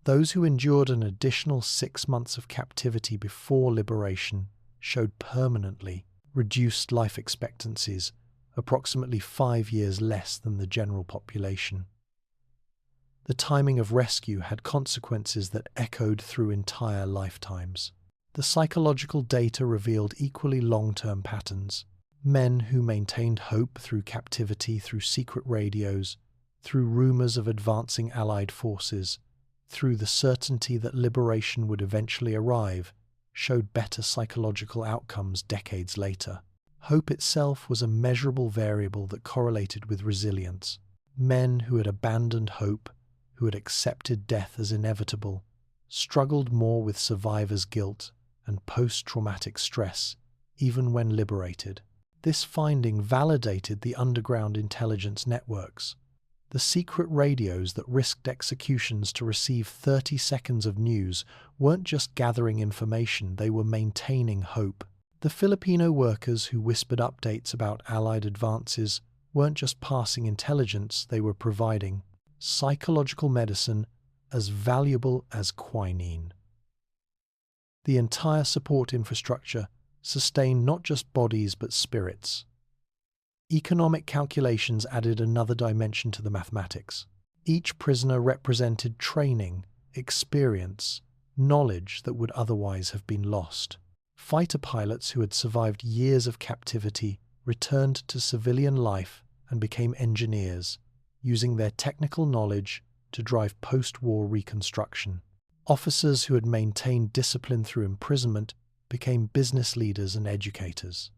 Those who endured an additional 6 months of captivity before liberation showed permanently reduced life expectancies, approximately 5 years less than the general population. The timing of rescue had consequences that echoed through entire lifetimes. The psychological data revealed equally long-term patterns. Men who maintained hope through captivity, through secret radios, through rumors of advancing Allied forces, through the certainty that liberation would eventually arrive, showed better psychological outcomes decades later. Hope itself was a measurable variable that correlated with resilience. Men who had abandoned hope, who had accepted death as inevitable, struggled more with survivor's guilt and post-traumatic stress, even when liberated. This finding validated the underground intelligence networks. The secret radios that risked executions to receive 30 seconds of news weren't just gathering information, they were maintaining hope. The Filipino workers who whispered updates about Allied advances weren't just passing intelligence, they were providing psychological medicine as valuable as quinine. The entire support infrastructure sustained not just bodies but spirits. Economic calculations added another dimension to the mathematics. Each prisoner represented training, experience, knowledge that would otherwise have been lost. Fighter pilots who had survived years of captivity returned to civilian life and became engineers, using their technical knowledge to drive post-war reconstruction. Officers who had maintained discipline through imprisonment became business leaders and educators.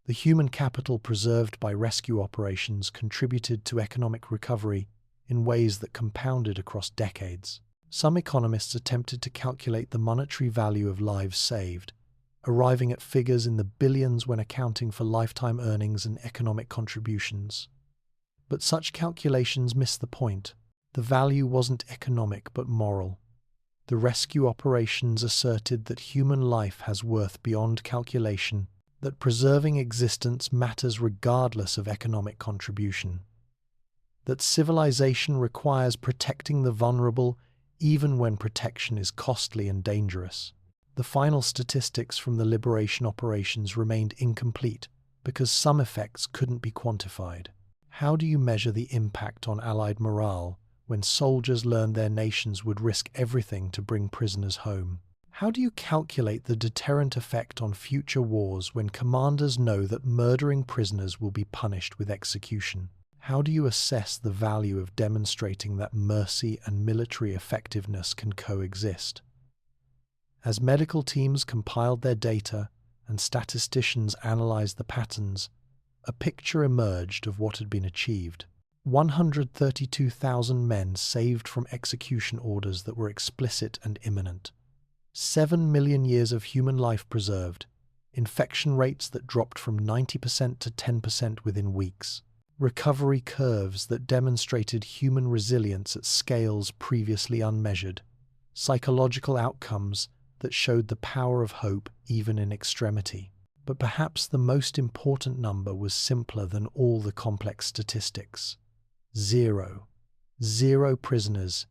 The human capital preserved by rescue operations contributed to economic recovery in ways that compounded across decades. Some economists attempted to calculate the monetary value of lives saved, arriving at figures in the billions when accounting for lifetime earnings and economic contributions. But such calculations missed the point. The value wasn't economic but moral. The rescue operations asserted that human life has worth beyond calculation, that preserving existence matters regardless of economic contribution, that civilization requires protecting the vulnerable even when protection is costly and dangerous. The final statistics from the liberation operations remained incomplete because some effects couldn't be quantified. How do you measure the impact on Allied morale when soldiers learned their nations would risk everything to bring prisoners home? How do you calculate the deterrent effect on future wars when commanders know that murdering prisoners will be punished with execution? How do you assess the value of demonstrating that mercy and military effectiveness can coexist? As medical teams compiled their data and statisticians analyzed the patterns, a picture emerged of what had been achieved. 132,000 men saved from execution orders that were explicit and imminent. 7 million years of human life preserved, infection rates that dropped from 90% to 10% within weeks, recovery curves that demonstrated human resilience at scales previously unmeasured, psychological outcomes that showed the power of hope even in extremity. But perhaps the most important number was simpler than all the complex statistics. 0. 0 prisoners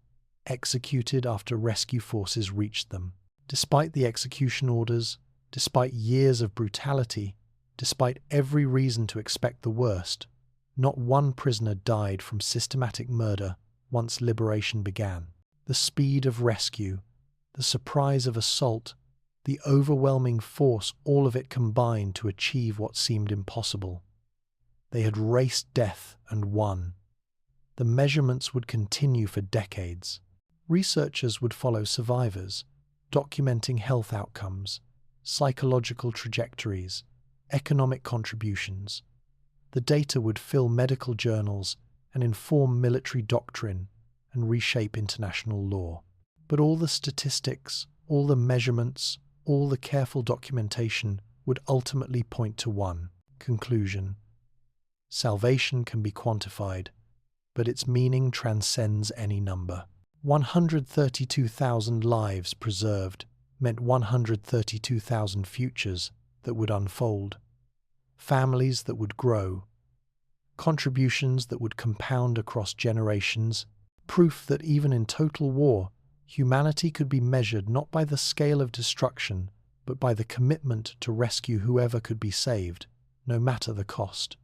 executed after rescue forces reached them. Despite the execution orders, despite years of brutality, despite every reason to expect the worst, not one prisoner died from systematic murder once liberation began. The speed of rescue, the surprise of assault, the overwhelming force, all of it combined to achieve what seemed impossible. They had raced death and won. The measurements would continue for decades. Researchers would follow survivors, documenting health outcomes, psychological trajectories, economic contributions. The data would fill medical journals and inform military doctrine and reshape international law. But all the statistics, all the measurements, all the careful documentation would ultimately point to one conclusion. Salvation can be quantified, but its meaning transcends any number. 132,000 lives preserved meant 132,000 futures that would unfold, families that would grow, contributions that would compound across generations, proof that even in total war, humanity could be measured not by the scale of destruction, but by the commitment to rescue whoever could be saved, no matter the cost.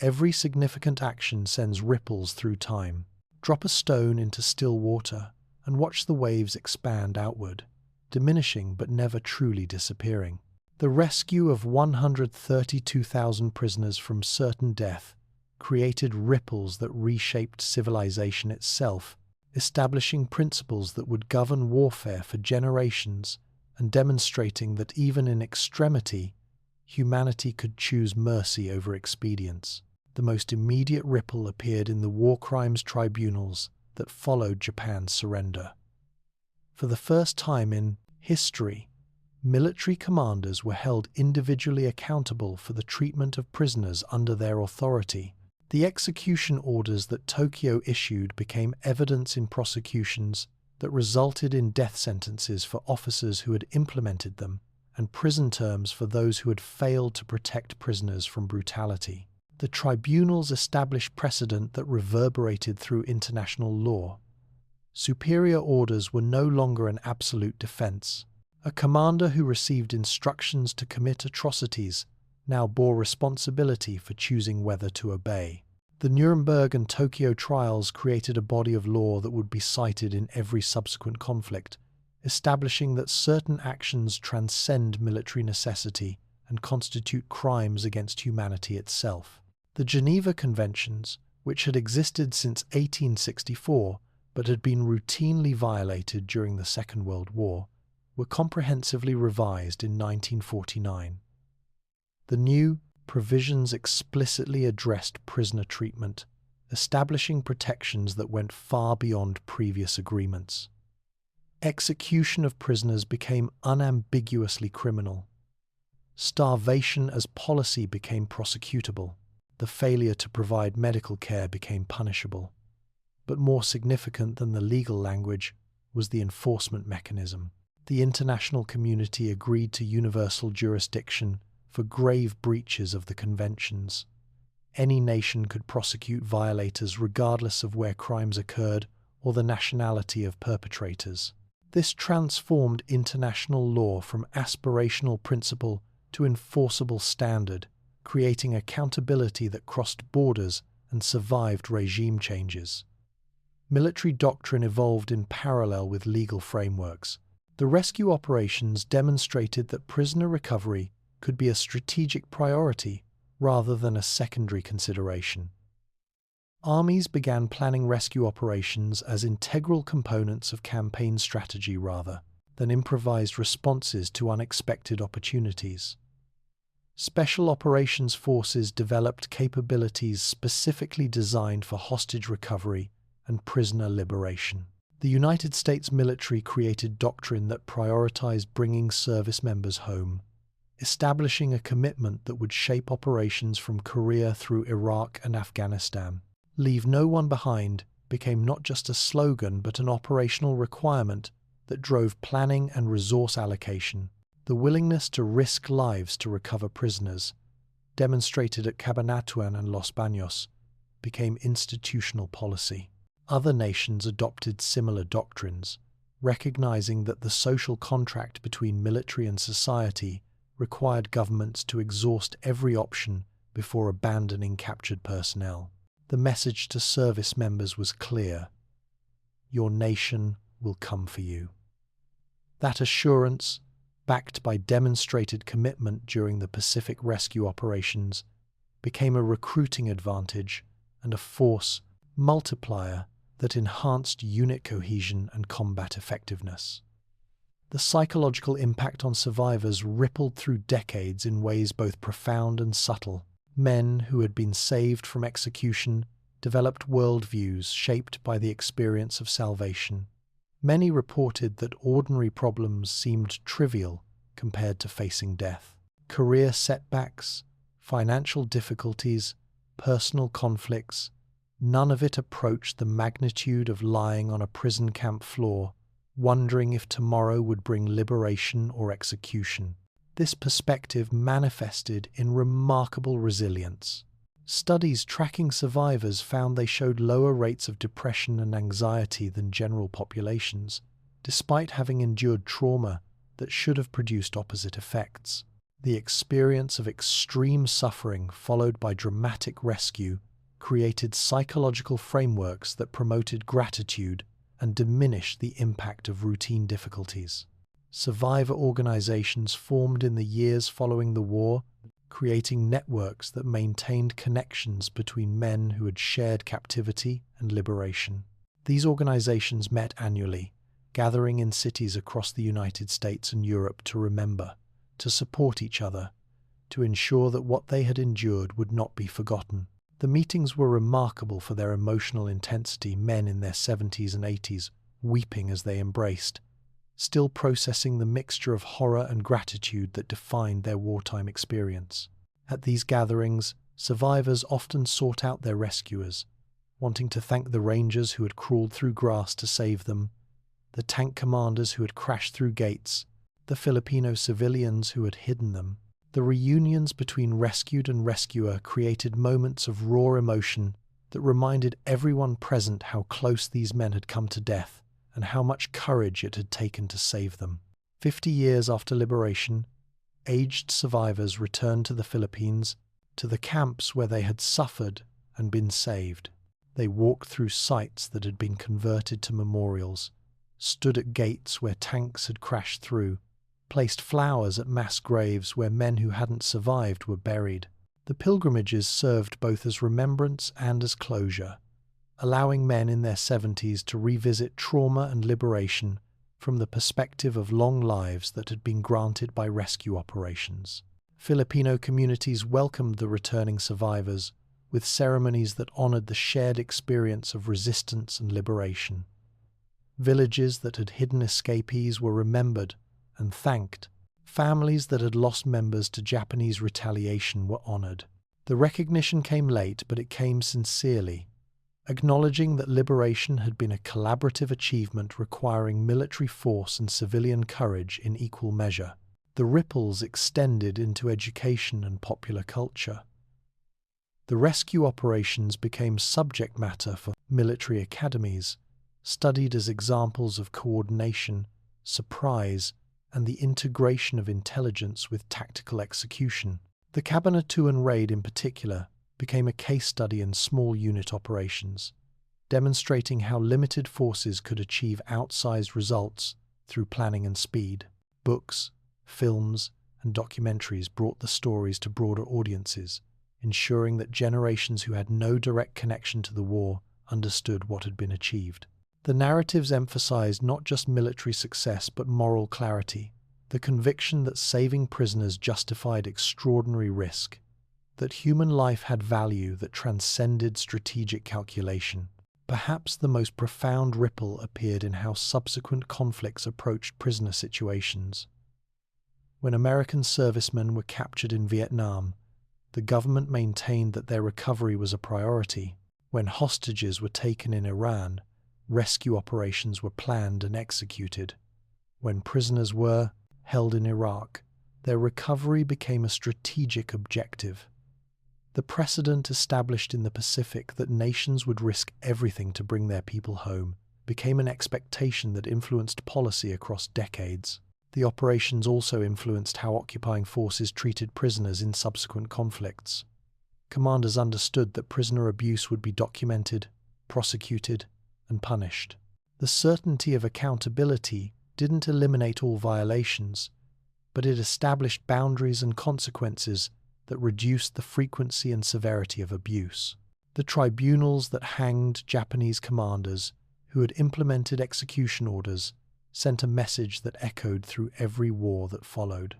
Every significant action sends ripples through time. Drop a stone into still water and watch the waves expand outward, diminishing but never truly disappearing. The rescue of 132,000 prisoners from certain death created ripples that reshaped civilization itself, establishing principles that would govern warfare for generations and demonstrating that even in extremity, humanity could choose mercy over expedience. The most immediate ripple appeared in the war crimes tribunals that followed Japan's surrender. For the first time in history, military commanders were held individually accountable for the treatment of prisoners under their authority. The execution orders that Tokyo issued became evidence in prosecutions that resulted in death sentences for officers who had implemented them and prison terms for those who had failed to protect prisoners from brutality. The tribunals established precedent that reverberated through international law. Superior orders were no longer an absolute defense. A commander who received instructions to commit atrocities now bore responsibility for choosing whether to obey. The Nuremberg and Tokyo trials created a body of law that would be cited in every subsequent conflict, establishing that certain actions transcend military necessity and constitute crimes against humanity itself. The Geneva Conventions, which had existed since 1864 but had been routinely violated during the Second World War, were comprehensively revised in 1949. The new provisions explicitly addressed prisoner treatment, establishing protections that went far beyond previous agreements. Execution of prisoners became unambiguously criminal. Starvation as policy became prosecutable. The failure to provide medical care became punishable. But more significant than the legal language was the enforcement mechanism. The international community agreed to universal jurisdiction for grave breaches of the conventions. Any nation could prosecute violators regardless of where crimes occurred or the nationality of perpetrators. This transformed international law from aspirational principle to enforceable standard, creating accountability that crossed borders and survived regime changes. Military doctrine evolved in parallel with legal frameworks. The rescue operations demonstrated that prisoner recovery could be a strategic priority rather than a secondary consideration. Armies began planning rescue operations as integral components of campaign strategy rather than improvised responses to unexpected opportunities. Special operations forces developed capabilities specifically designed for hostage recovery and prisoner liberation. The United States military created doctrine that prioritized bringing service members home, establishing a commitment that would shape operations from Korea through Iraq and Afghanistan. "Leave no one behind" became not just a slogan but an operational requirement that drove planning and resource allocation. The willingness to risk lives to recover prisoners, demonstrated at Cabanatuan and Los Baños, became institutional policy. Other nations adopted similar doctrines, recognizing that the social contract between military and society required governments to exhaust every option before abandoning captured personnel. The message to service members was clear: your nation will come for you. That assurance, backed by demonstrated commitment during the Pacific rescue operations, became a recruiting advantage and a force multiplier that enhanced unit cohesion and combat effectiveness. The psychological impact on survivors rippled through decades in ways both profound and subtle. Men who had been saved from execution developed worldviews shaped by the experience of salvation. Many reported that ordinary problems seemed trivial compared to facing death. Career setbacks, financial difficulties, personal conflicts, none of it approached the magnitude of lying on a prison camp floor, wondering if tomorrow would bring liberation or execution. This perspective manifested in remarkable resilience. Studies tracking survivors found they showed lower rates of depression and anxiety than general populations, despite having endured trauma that should have produced opposite effects. The experience of extreme suffering followed by dramatic rescue created psychological frameworks that promoted gratitude and diminished the impact of routine difficulties. Survivor organizations formed in the years following the war, creating networks that maintained connections between men who had shared captivity and liberation. These organizations met annually, gathering in cities across the United States and Europe to remember, to support each other, to ensure that what they had endured would not be forgotten. The meetings were remarkable for their emotional intensity, men in their 70s and 80s weeping as they embraced, still processing the mixture of horror and gratitude that defined their wartime experience. At these gatherings, survivors often sought out their rescuers, wanting to thank the rangers who had crawled through grass to save them, the tank commanders who had crashed through gates, the Filipino civilians who had hidden them. The reunions between rescued and rescuer created moments of raw emotion that reminded everyone present how close these men had come to death and how much courage it had taken to save them. 50 years after liberation, aged survivors returned to the Philippines, to the camps where they had suffered and been saved. They walked through sites that had been converted to memorials, stood at gates where tanks had crashed through, placed flowers at mass graves where men who hadn't survived were buried. The pilgrimages served both as remembrance and as closure, allowing men in their 70s to revisit trauma and liberation from the perspective of long lives that had been granted by rescue operations. Filipino communities welcomed the returning survivors with ceremonies that honored the shared experience of resistance and liberation. Villages that had hidden escapees were remembered and thanked. Families that had lost members to Japanese retaliation were honored. The recognition came late, but it came sincerely, acknowledging that liberation had been a collaborative achievement requiring military force and civilian courage in equal measure. The ripples extended into education and popular culture. The rescue operations became subject matter for military academies, studied as examples of coordination, surprise, and the integration of intelligence with tactical execution. The Cabanatuan raid in particular became a case study in small unit operations, demonstrating how limited forces could achieve outsized results through planning and speed. Books, films, and documentaries brought the stories to broader audiences, ensuring that generations who had no direct connection to the war understood what had been achieved. The narratives emphasized not just military success but moral clarity, the conviction that saving prisoners justified extraordinary risk, that human life had value that transcended strategic calculation. Perhaps the most profound ripple appeared in how subsequent conflicts approached prisoner situations. When American servicemen were captured in Vietnam, the government maintained that their recovery was a priority. When hostages were taken in Iran, rescue operations were planned and executed. When prisoners were held in Iraq, their recovery became a strategic objective. The precedent established in the Pacific that nations would risk everything to bring their people home became an expectation that influenced policy across decades. The operations also influenced how occupying forces treated prisoners in subsequent conflicts. Commanders understood that prisoner abuse would be documented, prosecuted, and punished. The certainty of accountability didn't eliminate all violations, but it established boundaries and consequences that reduced the frequency and severity of abuse. The tribunals that hanged Japanese commanders who had implemented execution orders sent a message that echoed through every war that followed.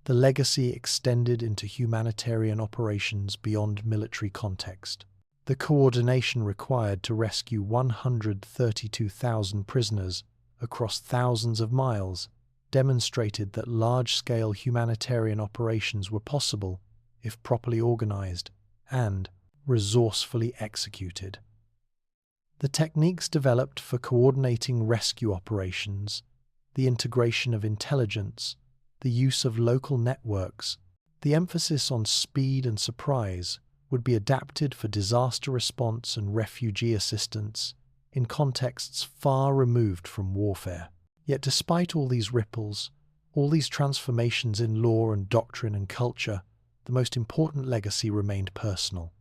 The legacy extended into humanitarian operations beyond military context. The coordination required to rescue 132,000 prisoners across thousands of miles demonstrated that large-scale humanitarian operations were possible if properly organized and resourcefully executed. The techniques developed for coordinating rescue operations, the integration of intelligence, the use of local networks, the emphasis on speed and surprise would be adapted for disaster response and refugee assistance in contexts far removed from warfare. Yet despite all these ripples, all these transformations in law and doctrine and culture, the most important legacy remained personal.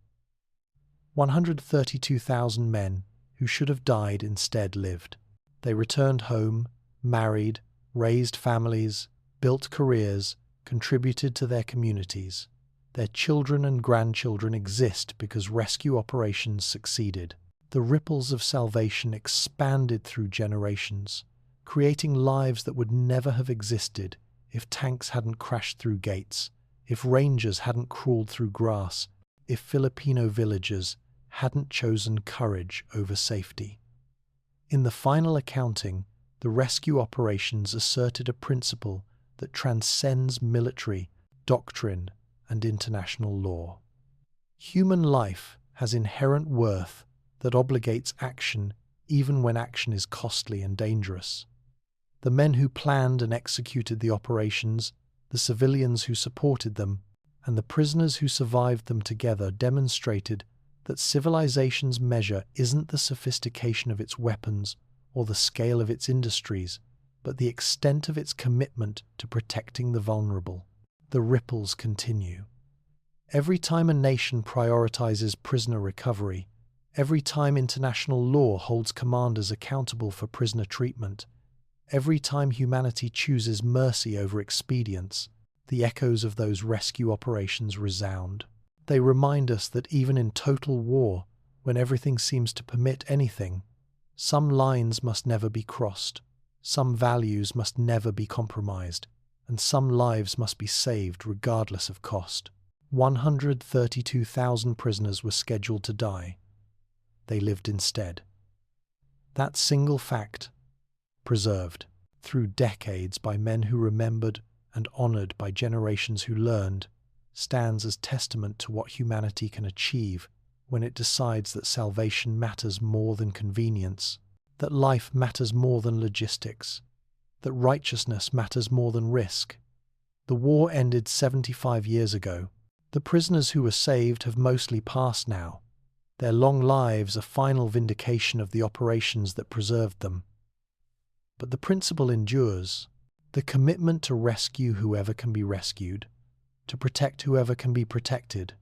132,000 men who should have died instead lived. They returned home, married, raised families, built careers, contributed to their communities. Their children and grandchildren exist because rescue operations succeeded. The ripples of salvation expanded through generations, creating lives that would never have existed if tanks hadn't crashed through gates, if rangers hadn't crawled through grass, if Filipino villagers hadn't chosen courage over safety. In the final accounting, the rescue operations asserted a principle that transcends military, doctrine, and international law. Human life has inherent worth that obligates action even when action is costly and dangerous. The men who planned and executed the operations, the civilians who supported them, and the prisoners who survived them together demonstrated that civilization's measure isn't the sophistication of its weapons or the scale of its industries, but the extent of its commitment to protecting the vulnerable. The ripples continue. Every time a nation prioritizes prisoner recovery, every time international law holds commanders accountable for prisoner treatment, every time humanity chooses mercy over expedience, the echoes of those rescue operations resound. They remind us that even in total war, when everything seems to permit anything, some lines must never be crossed, some values must never be compromised, and some lives must be saved regardless of cost. 132,000 prisoners were scheduled to die. They lived instead. That single fact, preserved through decades by men who remembered and honored by generations who learned, stands as testament to what humanity can achieve when it decides that salvation matters more than convenience, that life matters more than logistics, that righteousness matters more than risk. The war ended 75 years ago. The prisoners who were saved have mostly passed now. Their long lives a final vindication of the operations that preserved them. But the principle endures. The commitment to rescue whoever can be rescued, to protect whoever can be protected,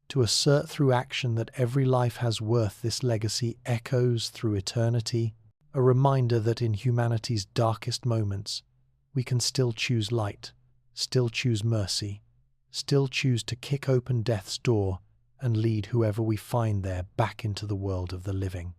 to assert through action that every life has worth, this legacy echoes through eternity, a reminder that in humanity's darkest moments, we can still choose light, still choose mercy, still choose to kick open death's door and lead whoever we find there back into the world of the living.